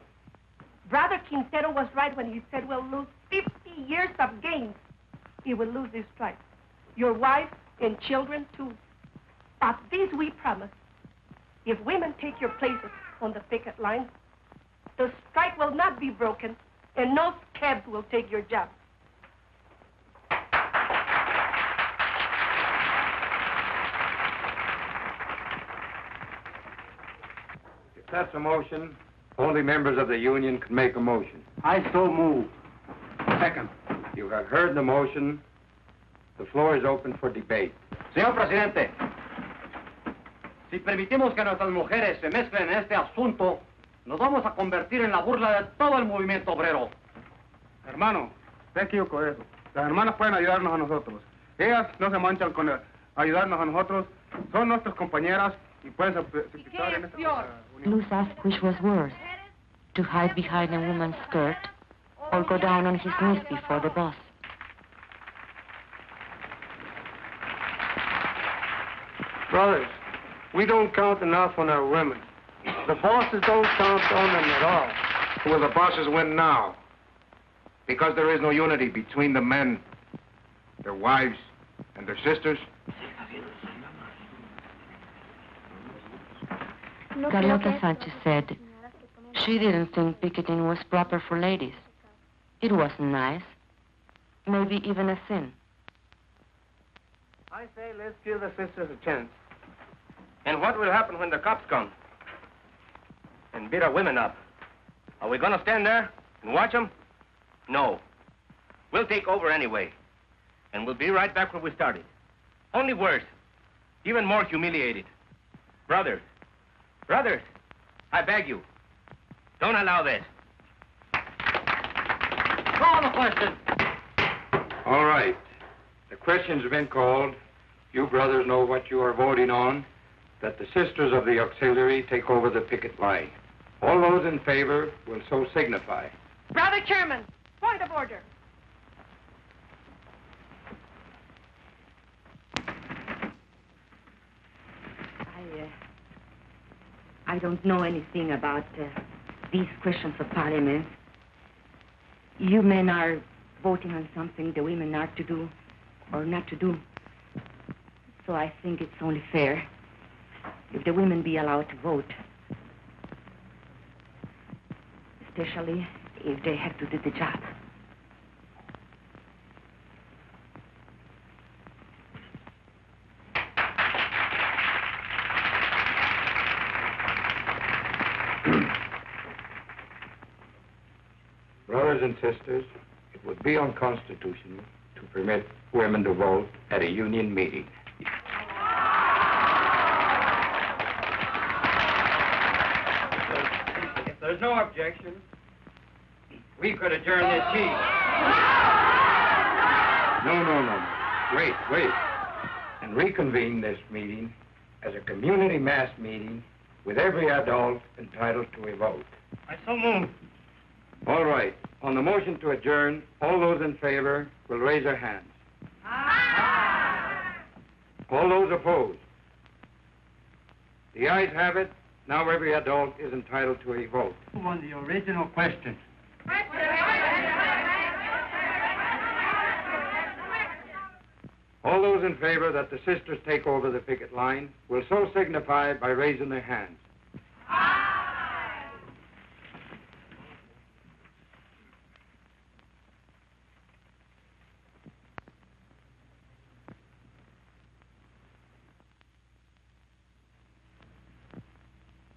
U: Brother Quintero was right when he said we'll lose 50 years of gains. He will lose this strike. Your wife and children, too. But this we promise. If women take your places on the picket line, the strike will not be broken, and no scabs will take your job.
L: If that's a motion, only members of the union can make a motion.
G: I so move. Second.
L: You have heard the motion. The floor is open for debate.
T: Señor Presidente, si permitimos que nuestras mujeres se mezclen en este asunto, nos vamos a convertir en la burla de todo el movimiento obrero.
O: Hermano, te equivoco eso. Las hermanas pueden ayudarnos a nosotros. Ellas no se manchan con ayudarnos a nosotros. Son nuestras compañeras y pueden participar en esta unión.
A: Luz asked which was worse, to hide behind a woman's skirt or go down on his knees before the boss.
O: Brothers, we don't count enough on our women. The bosses don't count on them at all.
J: Will the bosses win now? Because there is no unity between the men, their wives, and their sisters?
A: Carlota Sánchez said she didn't think picketing was proper for ladies. It wasn't nice, maybe even a sin.
O: I say let's give the sisters a chance.
I: And what will happen when the cops come and beat our women up? Are we going to stand there and watch them? No. We'll take over anyway. And we'll be right back where we started. Only worse. Even more humiliated. Brothers, I beg you, don't allow this.
T: Call the question.
L: All right. The question's been called. You brothers know what you are voting on, that the sisters of the auxiliary take over the picket line. All those in favor will so signify.
U: Brother Chairman, point of order.
B: I don't know anything about these questions of parliament. You men are voting on something the women are to do or not to do. So I think it's only fair if the women be allowed to vote. Especially if they have to do the job.
L: Brothers and sisters, it would be unconstitutional to permit women to vote at a union meeting. If there's no objection, we could adjourn this meeting. No. Wait. And reconvene this meeting as a community mass meeting with every adult entitled to a vote.
P: I so move.
L: All right. On the motion to adjourn, all those in favor will raise their hands. Aye. All those opposed? The ayes have it. Now every adult is entitled to a vote.
P: On the original question.
L: All those in favor that the sisters take over the picket line will so signify by raising their hands. Aye.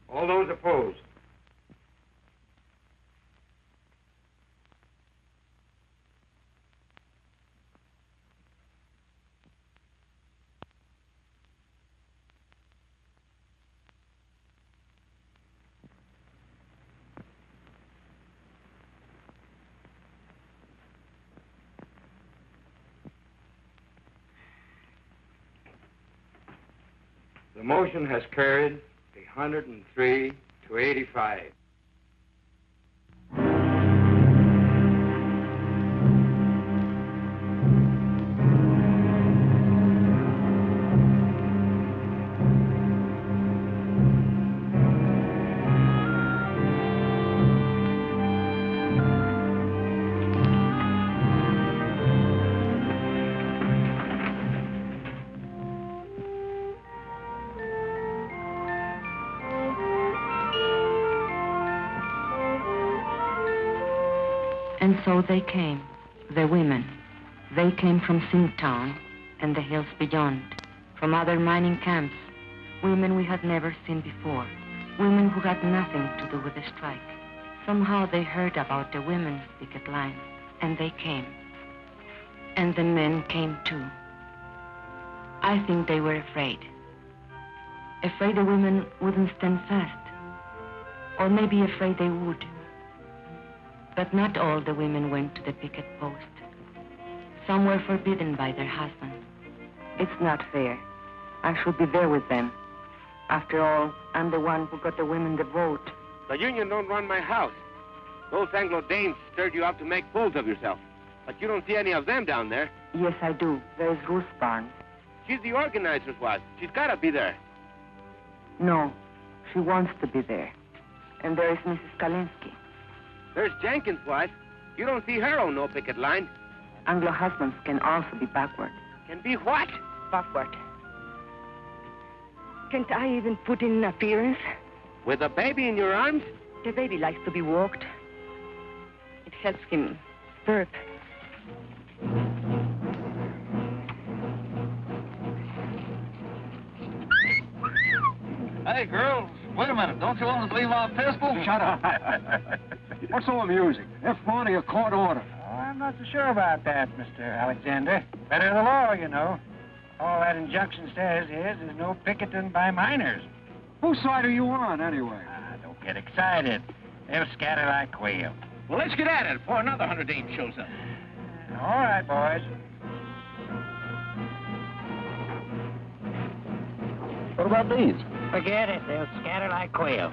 L: All those opposed? The motion has carried 103 to 85.
B: And so they came, the women. They came from Zinc Town and the hills beyond, from other mining camps, women we had never seen before, women who had nothing to do with the strike. Somehow they heard about the women's picket line, and they came. And the men came too. I think they were afraid. Afraid the women wouldn't stand fast, or maybe afraid they would. But not all the women went to the picket post. Some were forbidden by their husbands.
A: It's not fair. I should be there with them. After all, I'm the one who got the women the vote.
I: The union don't run my house. Those Anglo-Danes stirred you up to make fools of yourself. But you don't see any of them down there.
A: Yes, I do. There's Ruth Barnes.
I: She's the organizer's wife. She's got to be there.
A: No, she wants to be there. And there is Mrs. Kalinsky.
I: There's Jenkins' wife. You don't see her on no picket line.
A: Anglo husbands can also be backward.
I: Can be what?
U: Backward. Can't I even put in an appearance?
I: With a baby in your arms?
U: The baby likes to be walked. It helps him birth.
C: Hey, girls, wait a minute. Don't you want to leave our pistol?
R: Shut up. What's so amusing? That's one of your court order. Oh, I'm not so sure about that, Mr. Alexander. Better the law, you know. All that injunction says is there's no picketing by miners. Whose side are you on, anyway? Don't get excited. They'll scatter like quail.
C: Well, let's get at it before another 100 Danes shows up.
R: All right, boys.
C: What about these?
R: Forget it. They'll scatter like quail.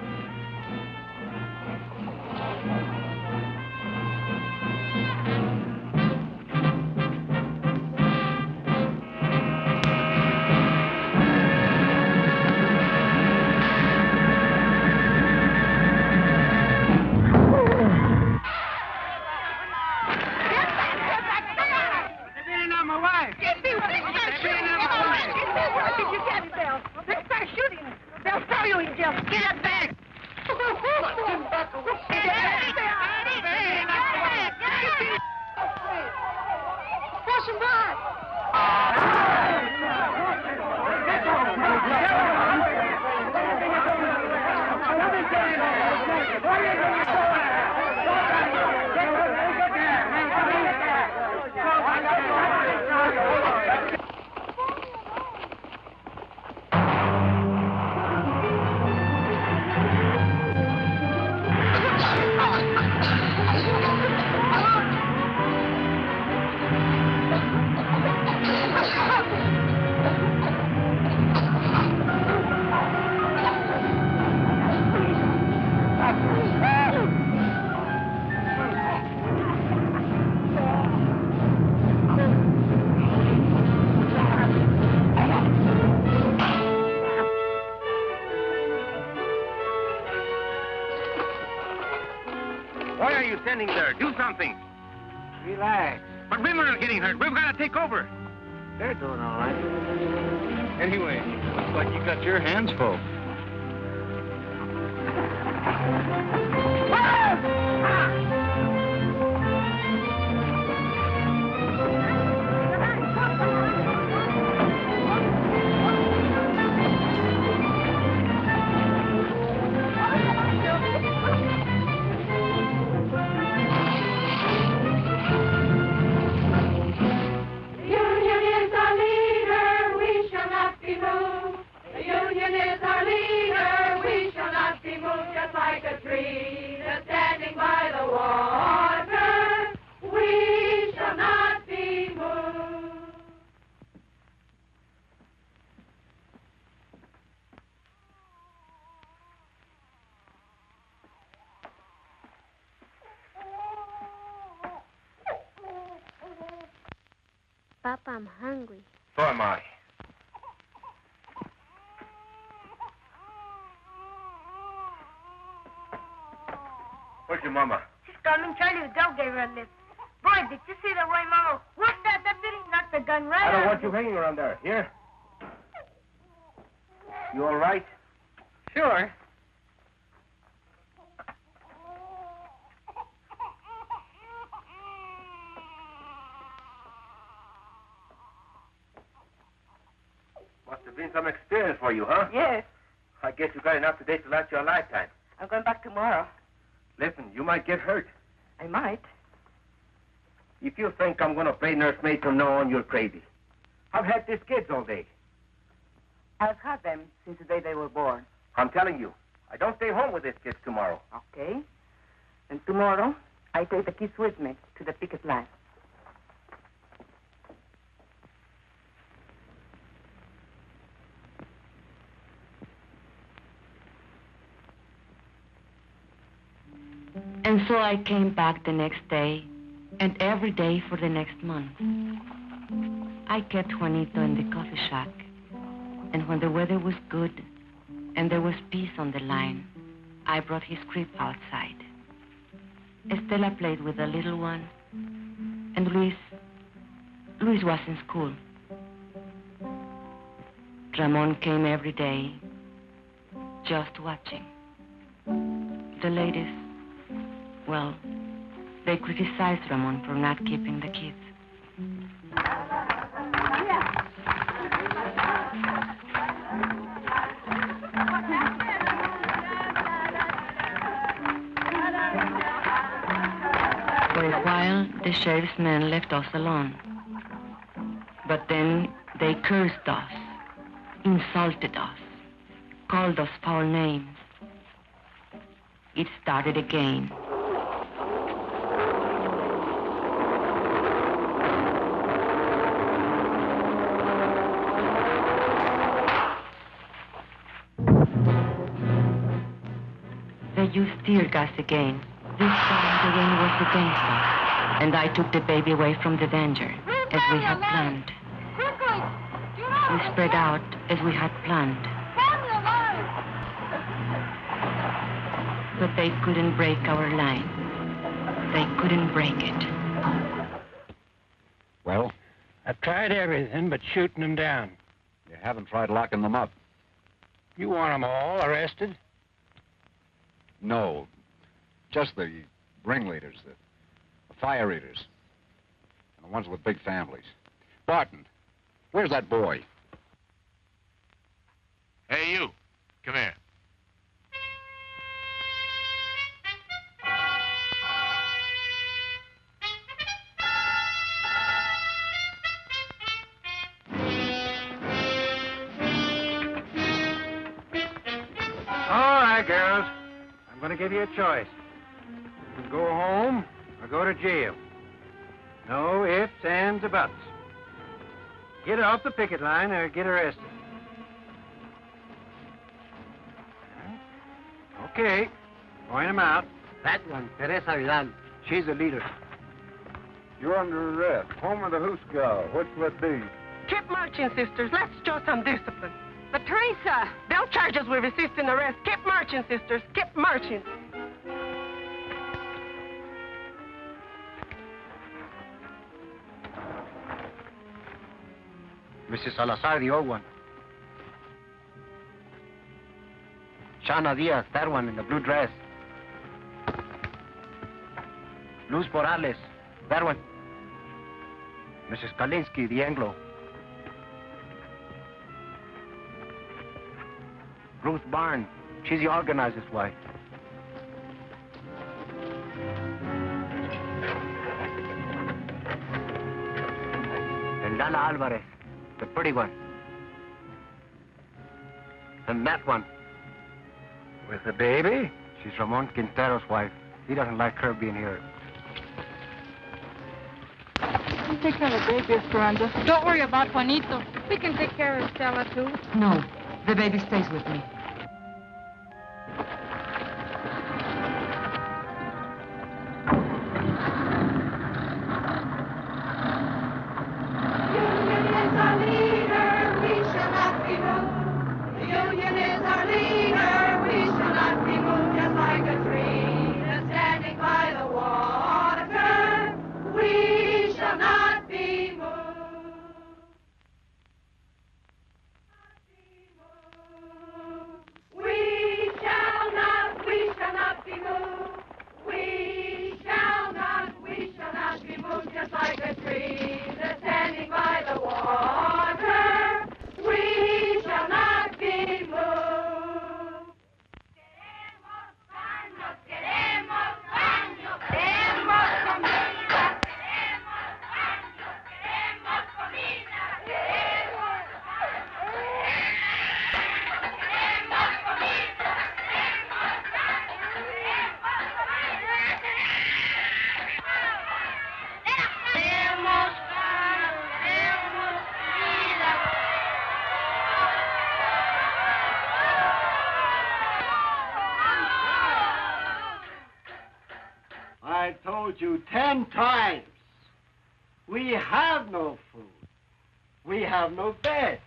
U: They'll start shooting. They'll throw you in jail. Get back.
I: Why are you standing there? Do something.
R: Relax.
I: But women are getting hurt. We've got to take over.
R: They're doing all right.
I: Anyway, looks like you got your hands full.
H: Papa, I'm hungry.
I: So am I. Where's your mama?
U: She's coming. Charlie the dog gave her a lift. Boy, did you see the way Mama whooped that deputy? Knocked the gun right
I: I don't
U: out
I: want
U: of
I: you
U: him.
I: hanging around there. Here? You all right?
R: Sure.
I: Must have been some experience for you, huh?
U: Yes.
I: I guess you got enough today to last you a lifetime.
U: I'm going back tomorrow.
I: Listen, you might get hurt.
U: I might.
I: If you think I'm going to play nursemaid from now on, you're crazy. I've had these kids all day.
U: I've had them since the day they were born.
I: I'm telling you, I don't stay home with these kids tomorrow.
U: Okay. And tomorrow, I take the kids with me to the picket line.
B: And so I came back the next day, and every day for the next month. I kept Juanito in the coffee shack, and when the weather was good and there was peace on the line, I brought his crib outside. Estela played with the little one, and Luis was in school. Ramon came every day, just watching. The ladies, well, they criticized Ramon for not keeping the kids. For a while, the sheriff's men left us alone. But then they cursed us, insulted us, called us foul names. It started again. They used tear gas again. This time the rain was against us, and I took the baby away from the danger, as we had planned. We spread out as we had planned. But they couldn't break our line. They couldn't break it.
Q: Well?
R: I've tried everything but shooting them down.
Q: You haven't tried locking them up.
R: You want them all arrested?
Q: No. Just the ringleaders, the fire eaters, and the ones with big families. Barton, where's that boy?
D: Hey, you. Come here.
R: All right, girls. I'm going to give you a choice. You can go home or go to jail. No ifs, ands, or buts. Get off the picket line or get arrested. Okay. Point them out.
F: That one, Teresa Vidal. She's the leader.
Q: You're under arrest. Home of the Hooskow. What's that be?
U: Keep marching, sisters. Let's show some discipline. But Teresa, they'll charge us with resisting arrest. Keep marching, sisters. Keep marching.
R: Mrs. Salazar, the old one. Shana Diaz, that one in the blue dress. Luz Morales, that one. Mrs. Kalinsky, the Anglo. Ruth Barn, she's the organizer's wife. And Lala Alvarez, the pretty one. And that one, with the baby, she's Ramon Quintero's wife. He doesn't like her being here.
M: You take care of the baby, Esperanza. Don't worry about Juanito. We can take care of Stella, too.
B: No, the baby stays with me.
R: I told you 10 times. We have no food. We have no beds.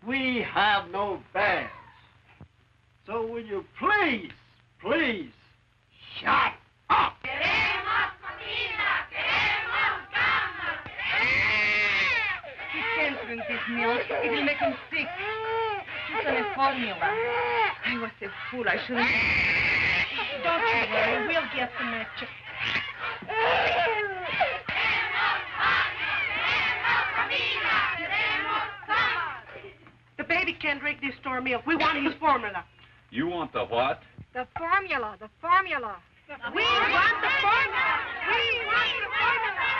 R: We have no beds. So will you please, please, shut up?
U: He can't drink this milk. It will make him sick. It's on a formula. I was a fool. I shouldn't... Don't you worry. We'll get some extra. The baby can't drink this store milk. We want his formula.
S: You want the what?
M: The formula, the formula.
U: We want the formula. We want the formula.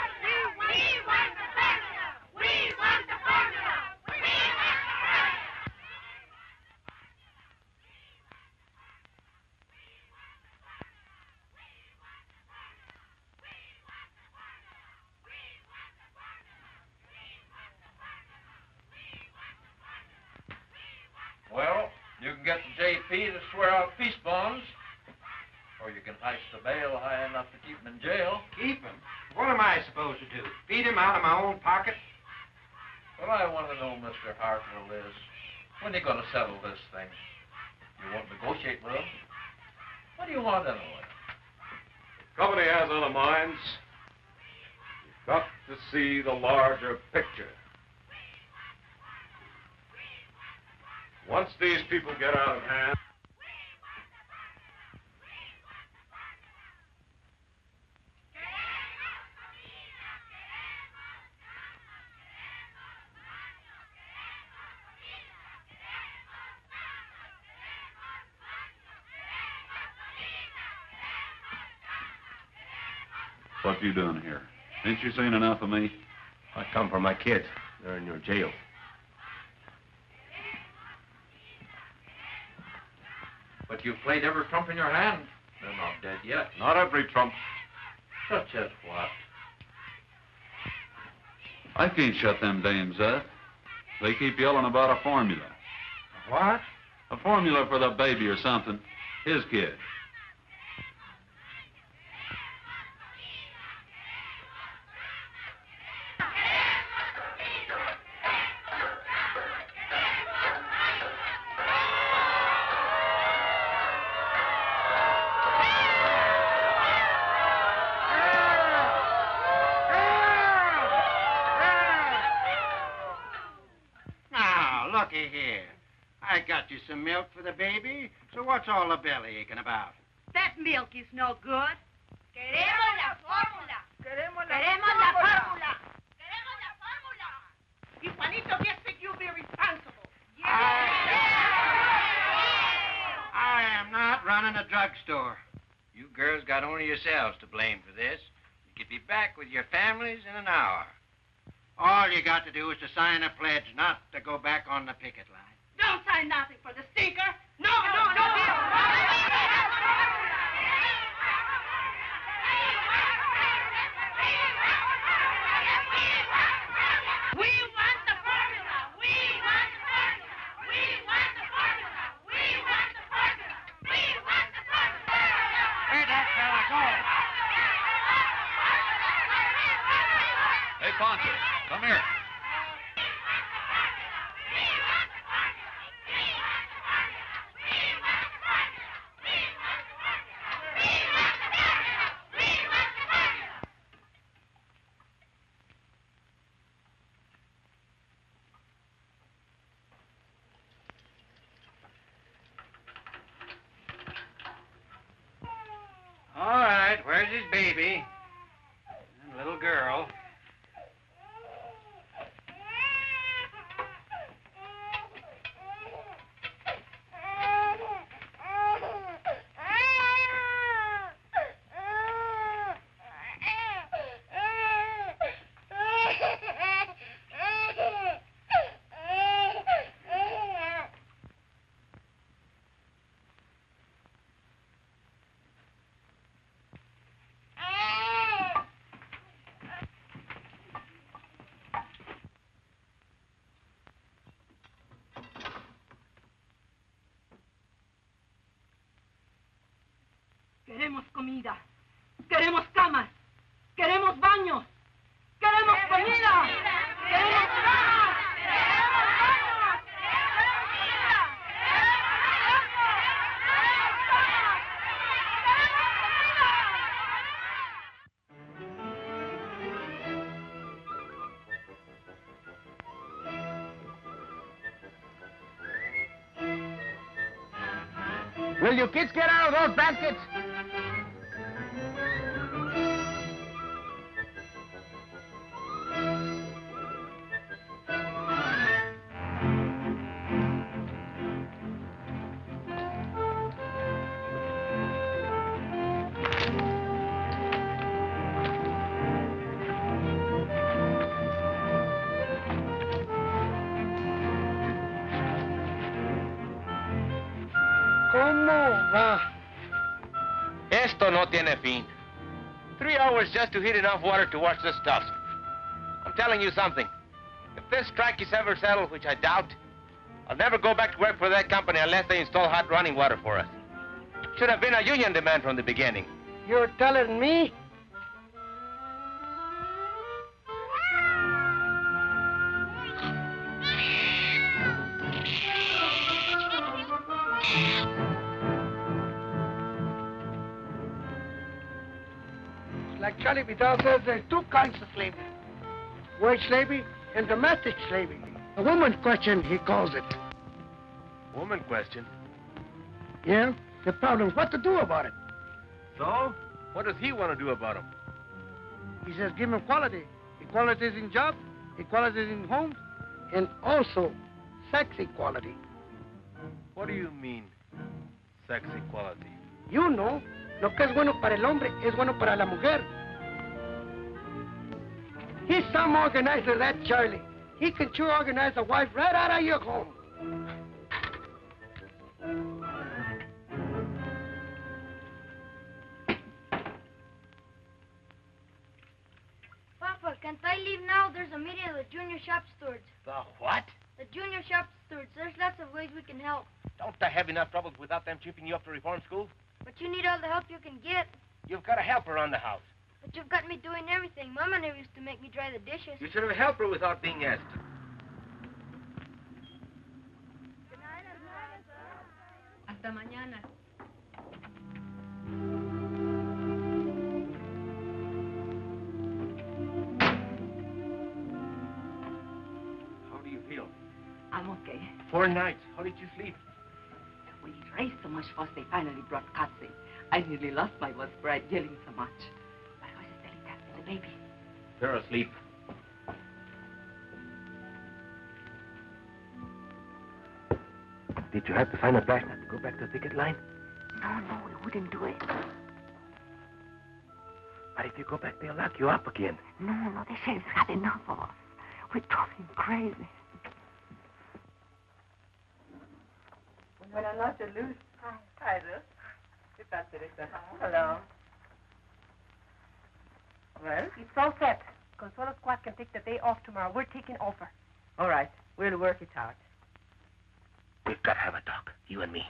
U: We want the formula. We want the formula. We want the formula.
C: Well, you can get the JP to swear out peace bonds, or you can heist the bail high enough to keep him in jail.
J: Keep him? What am I supposed to do? Feed him out of my own pocket?
C: What I want to know, Mr. Hartwell, is when are you going to settle this thing? You won't negotiate with him? What do you want anyway?
Q: The company has other minds. You've got to see the larger picture. Once these people get out of hand,
S: What you doing here? Ain't you seen enough of me?
I: I come for my kids. They're in your jail.
C: But you've played every trump in your hand. They're not dead yet.
S: Not every trump.
C: Such as what?
S: I can't shut them dames up. They keep yelling about a formula.
J: What?
S: A formula for the baby or something. His kid.
R: Here. I got you some milk for the baby, so what's all the belly aching about?
U: That milk is no good.
E: Queremos la fórmula.
U: Queremos
E: la fórmula.
U: Queremos la fórmula. If Juanito gets sick, you'll be responsible.
R: I am not running a drugstore. You girls got only yourselves to blame for this. You could be back with your families in an hour. All you got to do is to sign a pledge not to go back on the picket line.
U: Don't sign nothing for the stinker. No. We want the formula. We want the formula. We want the formula. We want the formula. We want the formula.
R: Where'd that fella go?
D: Hey, Poncho, come here.
R: All right, where's his baby? And little girl.
U: Queremos comida. Queremos camas. Queremos baños. Queremos comida. Queremos camas. Queremos baños. Queremos comida.
P: Will you kids get out of those baskets?
R: ¿Cómo va?
I: Esto no tiene fin. 3 hours just to heat enough water to wash this stuff. I'm telling you something. If this strike is ever settled, which I doubt, I'll never go back to work for that company unless they install hot running water for us. Should have been a union demand from the beginning.
R: You're telling me?
F: Like Charlie Vidal says, there's two kinds of slavery. Wage slavery and domestic slavery. A woman's question, he calls it.
I: Woman question?
F: Yeah? The problem is what to do about it.
I: So? What does he want to do about them?
F: He says give him equality. Equality is in jobs, equality is in homes, and also sex equality.
I: What do you mean, sex equality?
F: You know, lo que es bueno para el hombre es bueno para la mujer. He's some organizer, that Charlie. He can sure organize a wife right out of your home.
E: Papa, can't I leave now? There's a meeting of the junior shop stewards.
I: The what?
E: The junior shop stewards. There's lots of ways we can help.
I: Don't I have enough troubles without them chipping you up to reform school?
E: But you need all the help you can get.
I: You've got a helper around the house.
E: But you've got me doing everything. Mama never used to make me dry the dishes.
I: You should have helped her without being asked.
U: Hasta mañana.
I: How do you feel?
U: I'm okay.
N: 4 nights. How did you sleep?
V: We raised so much fuss, they finally brought cats in. I nearly lost my voice for yelling so much. My voice is telling that to the baby.
N: They're asleep.
T: Did you have to find a flashlight to go back to the picket line?
V: No, we wouldn't do it.
T: But if you go back, they'll lock you up again.
V: No, the sheriff's had enough of us. We drove him crazy.
W: Buenas noches, Luz. Hi, Ruth. ¿Qué tal, Teresa? Hello. Well?
U: It's all set. Consuelo Squad can take the day off tomorrow. We're taking over.
W: All right. We'll work it out.
T: We've got to have a talk, you and me.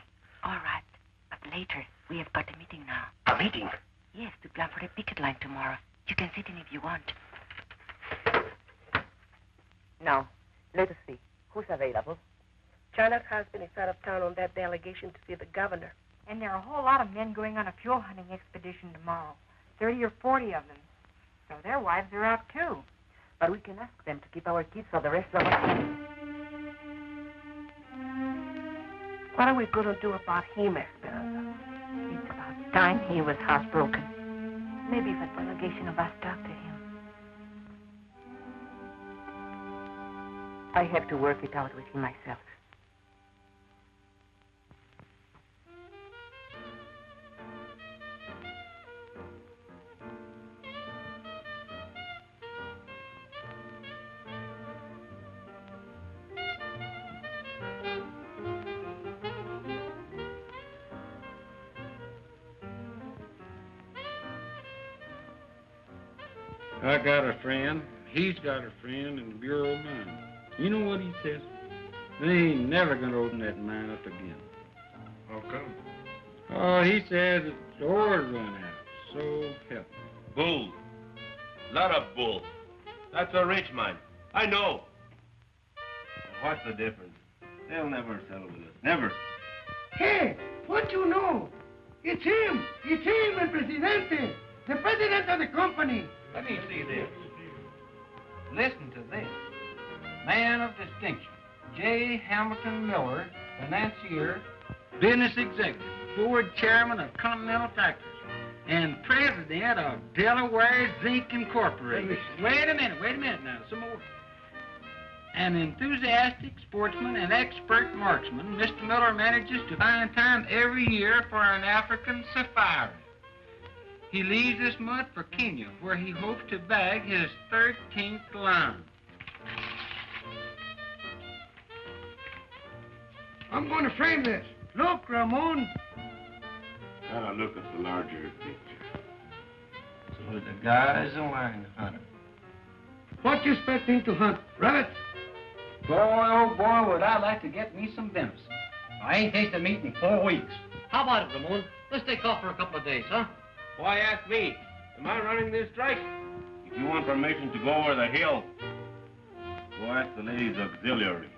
B: All right. But later, we have got a meeting now.
T: A meeting?
B: Yes, to plan for the picket line tomorrow. You can sit in if you want.
W: Now, let us see. Who's available?
U: China's husband is out of town on that delegation to see the governor.
M: And there are a whole lot of men going on a fuel hunting expedition tomorrow. 30 or 40 of them. So their wives are out, too.
W: But we can ask them to keep our kids for the rest of us.
U: What are we going to do about him, Esperanza?
V: It's about time he was housebroken. Maybe if a delegation of us talk to him. I have to work it out with him myself.
X: I got a friend. He's got a friend in the Bureau of Mines. You know what he says? They ain't never gonna open that mine up again.
N: How come?
X: Oh, he says the ore's run out. So help me.
N: Bull. Lot of bull. That's a rich mine. I know. What's the difference? They'll never settle with us. Never.
F: Hey, what you know? It's him. It's him, el presidente. The president of the company.
X: Let me see this. Listen to this. Man of distinction, J. Hamilton Miller, financier, business executive, board chairman of Continental Tractors, and president of Delaware Zinc Incorporated. Wait a minute now, some more. An enthusiastic sportsman and expert marksman, Mr. Miller manages to find time every year for an African safari. He leaves this month for Kenya, where he hopes to bag his 13th lion.
F: I'm going to frame this. Look, Ramon.
N: Gotta look at the larger picture.
X: So the guy's a lion hunter.
F: What you expecting to hunt? Rabbits?
X: Boy, oh boy, would I like to get me some venison.
T: I ain't tasted meat in 4 weeks. How about it, Ramon? Let's take off for a couple of days, huh?
N: Why ask me? Am I running this strike? If you want permission to go over the hill, go ask the ladies' auxiliary.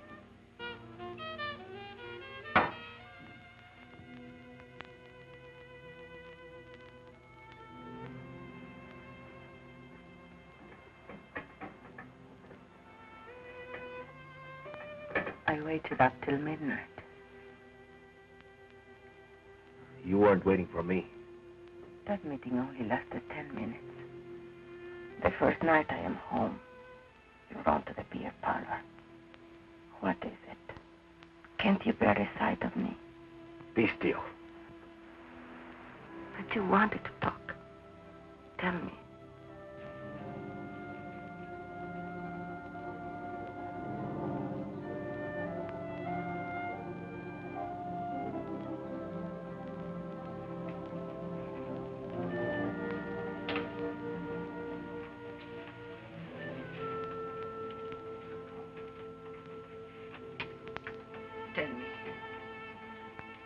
V: I waited up till midnight.
T: You weren't waiting for me.
V: That meeting only lasted 10 minutes. The first night I am home, you run to the beer parlor. What is it? Can't you bear the sight of me?
T: Be still.
V: But you wanted to talk. Tell me.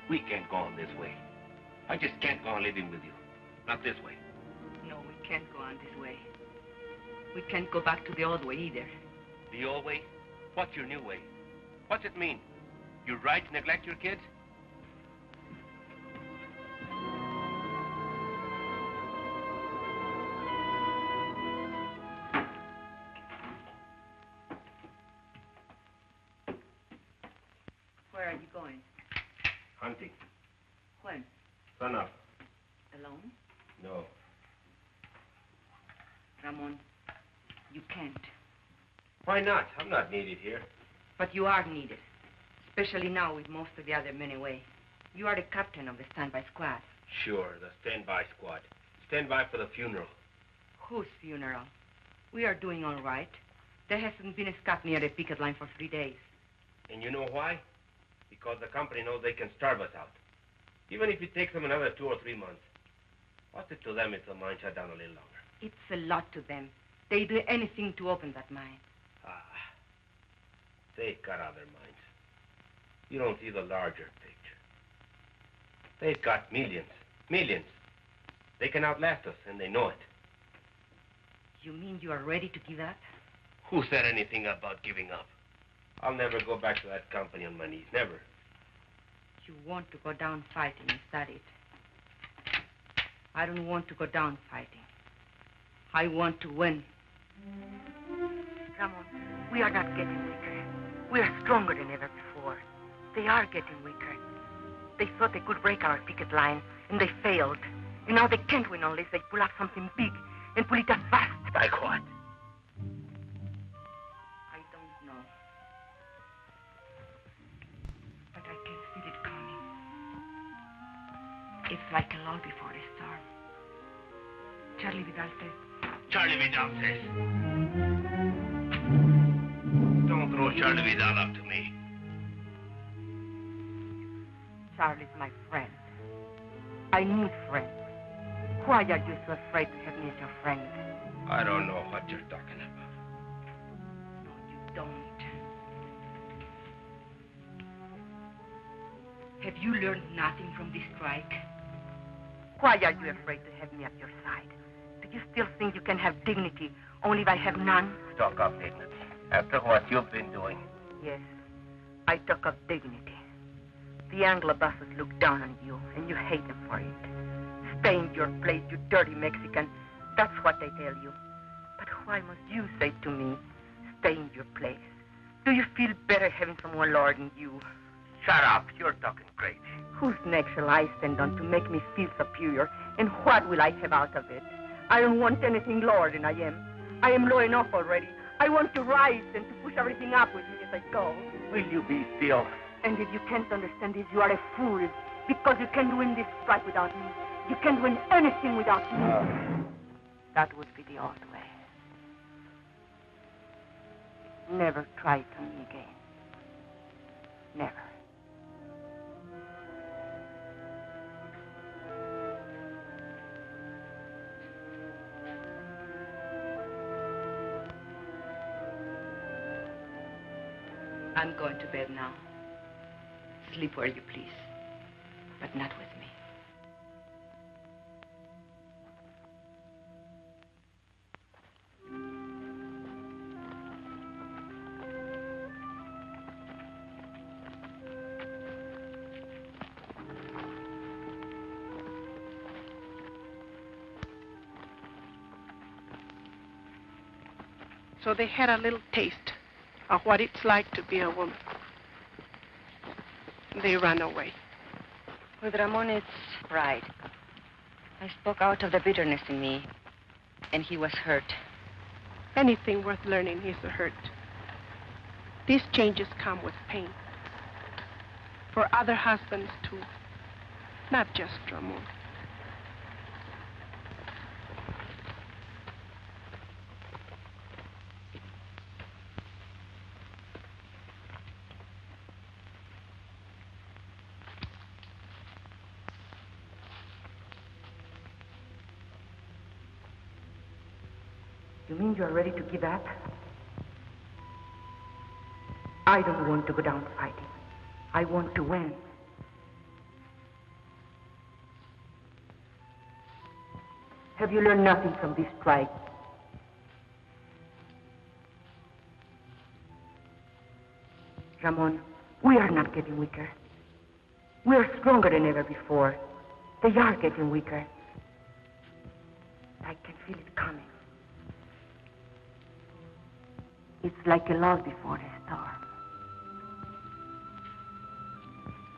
T: We can't go on this way. I just can't go on living with you. Not this way.
V: No, we can't go on this way. We can't go back to the old way either.
T: The old way? What's your new way? What's it mean? You're right to neglect your kids?
V: Where are you going?
I: Hunting.
V: When?
I: Sun up.
V: Alone?
I: No.
V: Ramon, you can't.
I: Why not? I'm not needed here.
V: But you are needed. Especially now with most of the other men away. You are the captain of the standby squad.
I: Sure, the standby squad. Stand by for the funeral.
V: Whose funeral? We are doing all right. There hasn't been a scout near the picket line for 3 days.
I: And you know why? Because the company knows they can starve us out. Even if it takes them another 2 or 3 months. What's it to them if the mine shut down a little longer?
V: It's a lot to them. They do anything to open that mine.
I: They've got other mines. You don't see the larger picture. They've got millions. Millions. They can outlast us, and they know it.
V: You mean you are ready to give up?
I: Who said anything about giving up? I'll never go back to that company on my knees. Never.
V: You want to go down fighting, is that it? I don't want to go down fighting. I want to win. Ramon, we are not getting weaker. We are stronger than ever before. They are getting weaker. They thought they could break our picket line, and they failed. And now they can't win unless they pull up something big and pull it up fast.
I: Like what?
V: I don't know. But I can feel it coming. It's like a lull before a storm. Charlie Vidal says.
I: Charlie Vidal says. Don't throw Charlie Vidal up to me.
V: Charlie's my friend. I need friends. Why are you so afraid to have me as your friend?
I: I don't know what you're talking about.
V: No, you don't. Have you learned nothing from this strike? Why are you afraid to have me at your side? Do you still think you can have dignity only if I have none?
I: Talk of dignity. After what you've been doing.
V: Yes, I talk of dignity. The Anglo bosses look down on you, and you hate them for it. Stay in your place, you dirty Mexican. That's what they tell you. But why must you say to me, stay in your place? Do you feel better having someone lording you?
I: Shut up. You're talking crazy.
V: Whose neck shall I stand on to make me feel superior? And what will I have out of it? I don't want anything lower than I am. I am low enough already. I want to rise and to push everything up with me as I go.
I: Will you be still?
V: And if you can't understand this, you are a fool. Because you can't win this strike without me. You can't win anything without me. That would be the old way. Never try it on me again. Never. I'm going to bed now. Sleep where you please, but not with me.
U: So they had a little taste of what it's like to be a woman. They ran away.
V: With Ramon, it's pride. I spoke out of the bitterness in me, and he was hurt.
U: Anything worth learning is a hurt. These changes come with pain. For other husbands, too. Not just Ramon.
V: You mean you're ready to give up? I don't want to go down fighting. I want to win. Have you learned nothing from this strike? Ramon, we are not getting weaker. We are stronger than ever before. They are getting weaker. I can feel it coming. It's like a lull before a storm.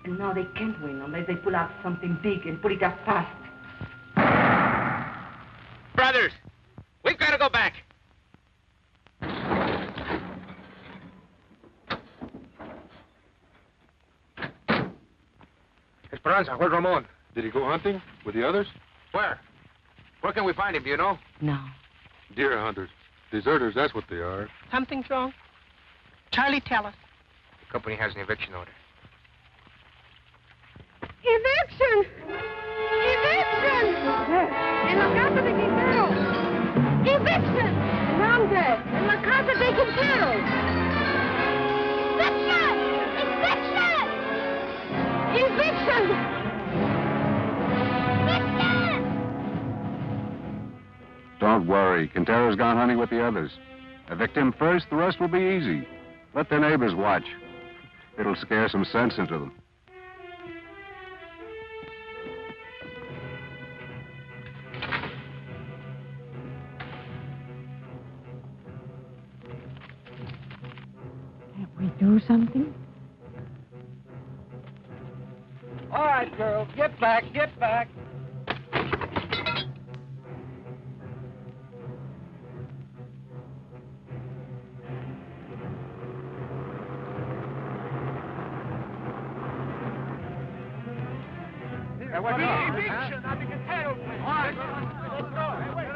U: And now they can't win unless they pull out something big and put it up fast.
I: Brothers, we've got to go back.
J: Esperanza, where's Ramon? Did he go hunting with the others?
I: Where? Where can we find him, do you know?
B: No.
Q: Deer hunters. Deserters, that's what they are.
U: Something's wrong. Charlie, tell us.
J: The company has an eviction order.
U: Eviction! Eviction! En la casa de Quintero! Eviction! ¿Dónde? En la casa de Quintero! Eviction! Eviction! Eviction!
Q: Don't worry. Quintero's gone hunting with the others. Evict him first, the rest will be easy. Let their neighbors watch. It'll scare some sense into them.
U: Can't we do something?
R: All right, girls, get back, get back.
P: Eviction of the Quintero place. All right, let's go. Hey, wait.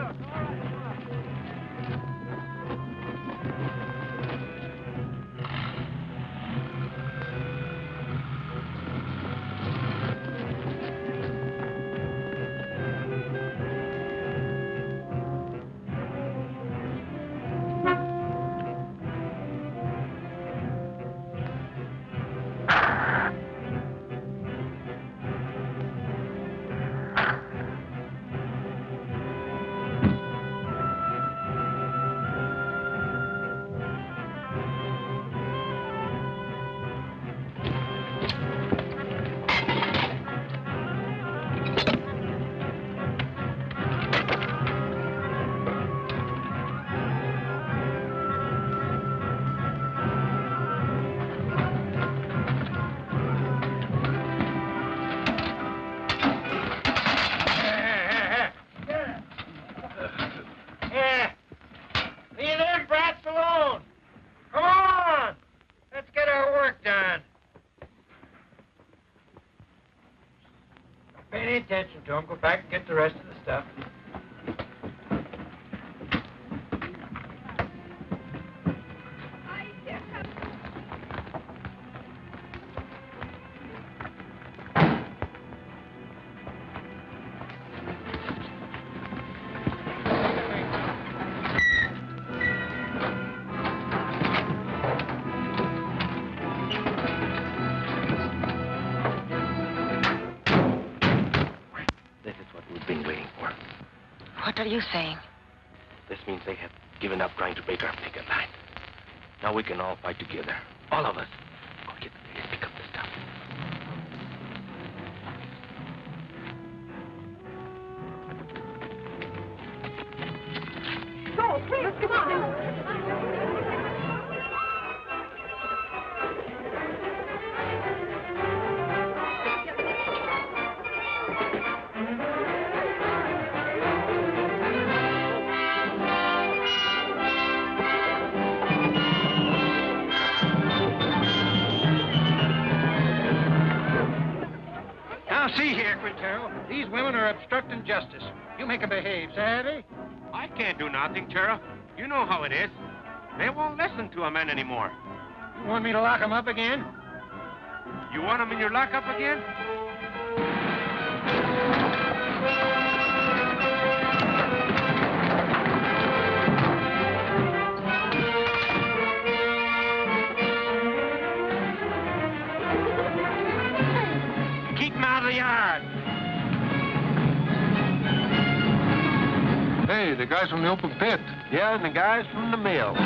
R: Attention to him. Go back and get the rest of the stuff.
B: What are you saying?
I: This means they have given up trying to break our picket line. Now we can all fight together. All of us. Go get the place, pick up the stuff.
U: Go, quick, come on!
R: See here, Quintero. These women are obstructing justice. You make them behave, savvy?
I: I can't do nothing, Sheriff. You know how it is. They won't listen to a man anymore.
R: You want me to lock them up again?
I: You want them in your lockup again?
R: Out of the yard.
Q: Hey, the guys from the open pit.
P: Yeah, and the guys from the mill.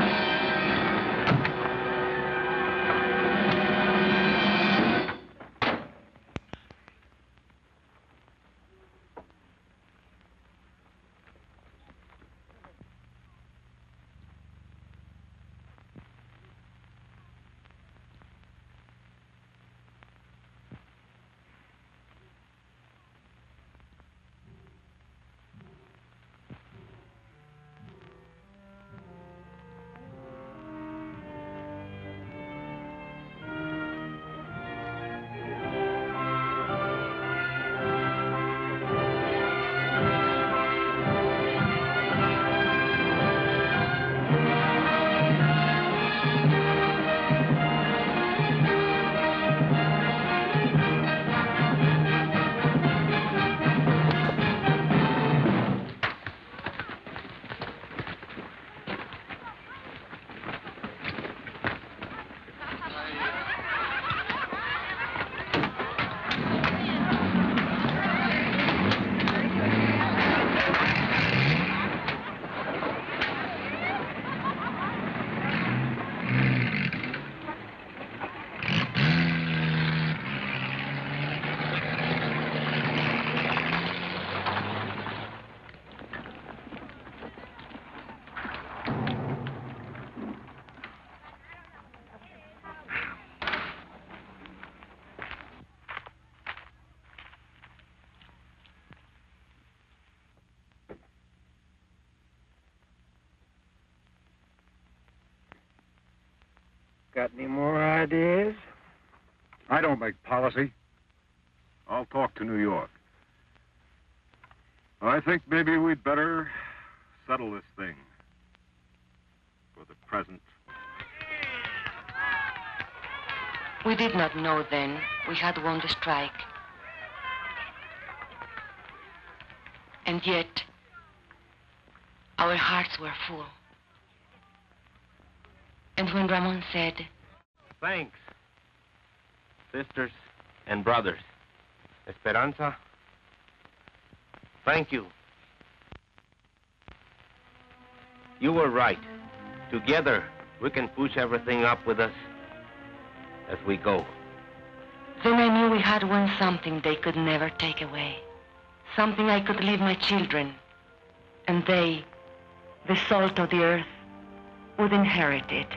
R: Got any more ideas?
Q: I don't make policy. I'll talk to New York. I think maybe we'd better settle this thing for the present.
B: We did not know then we had won the strike. And yet, our hearts were full. And when Ramon said,
I: Thanks, sisters and brothers. Esperanza, thank you. You were right. Together, we can push everything up with us as we go.
B: then I knew we had won something they could never take away. Something I could leave my children, and they, the salt of the earth, would inherit it.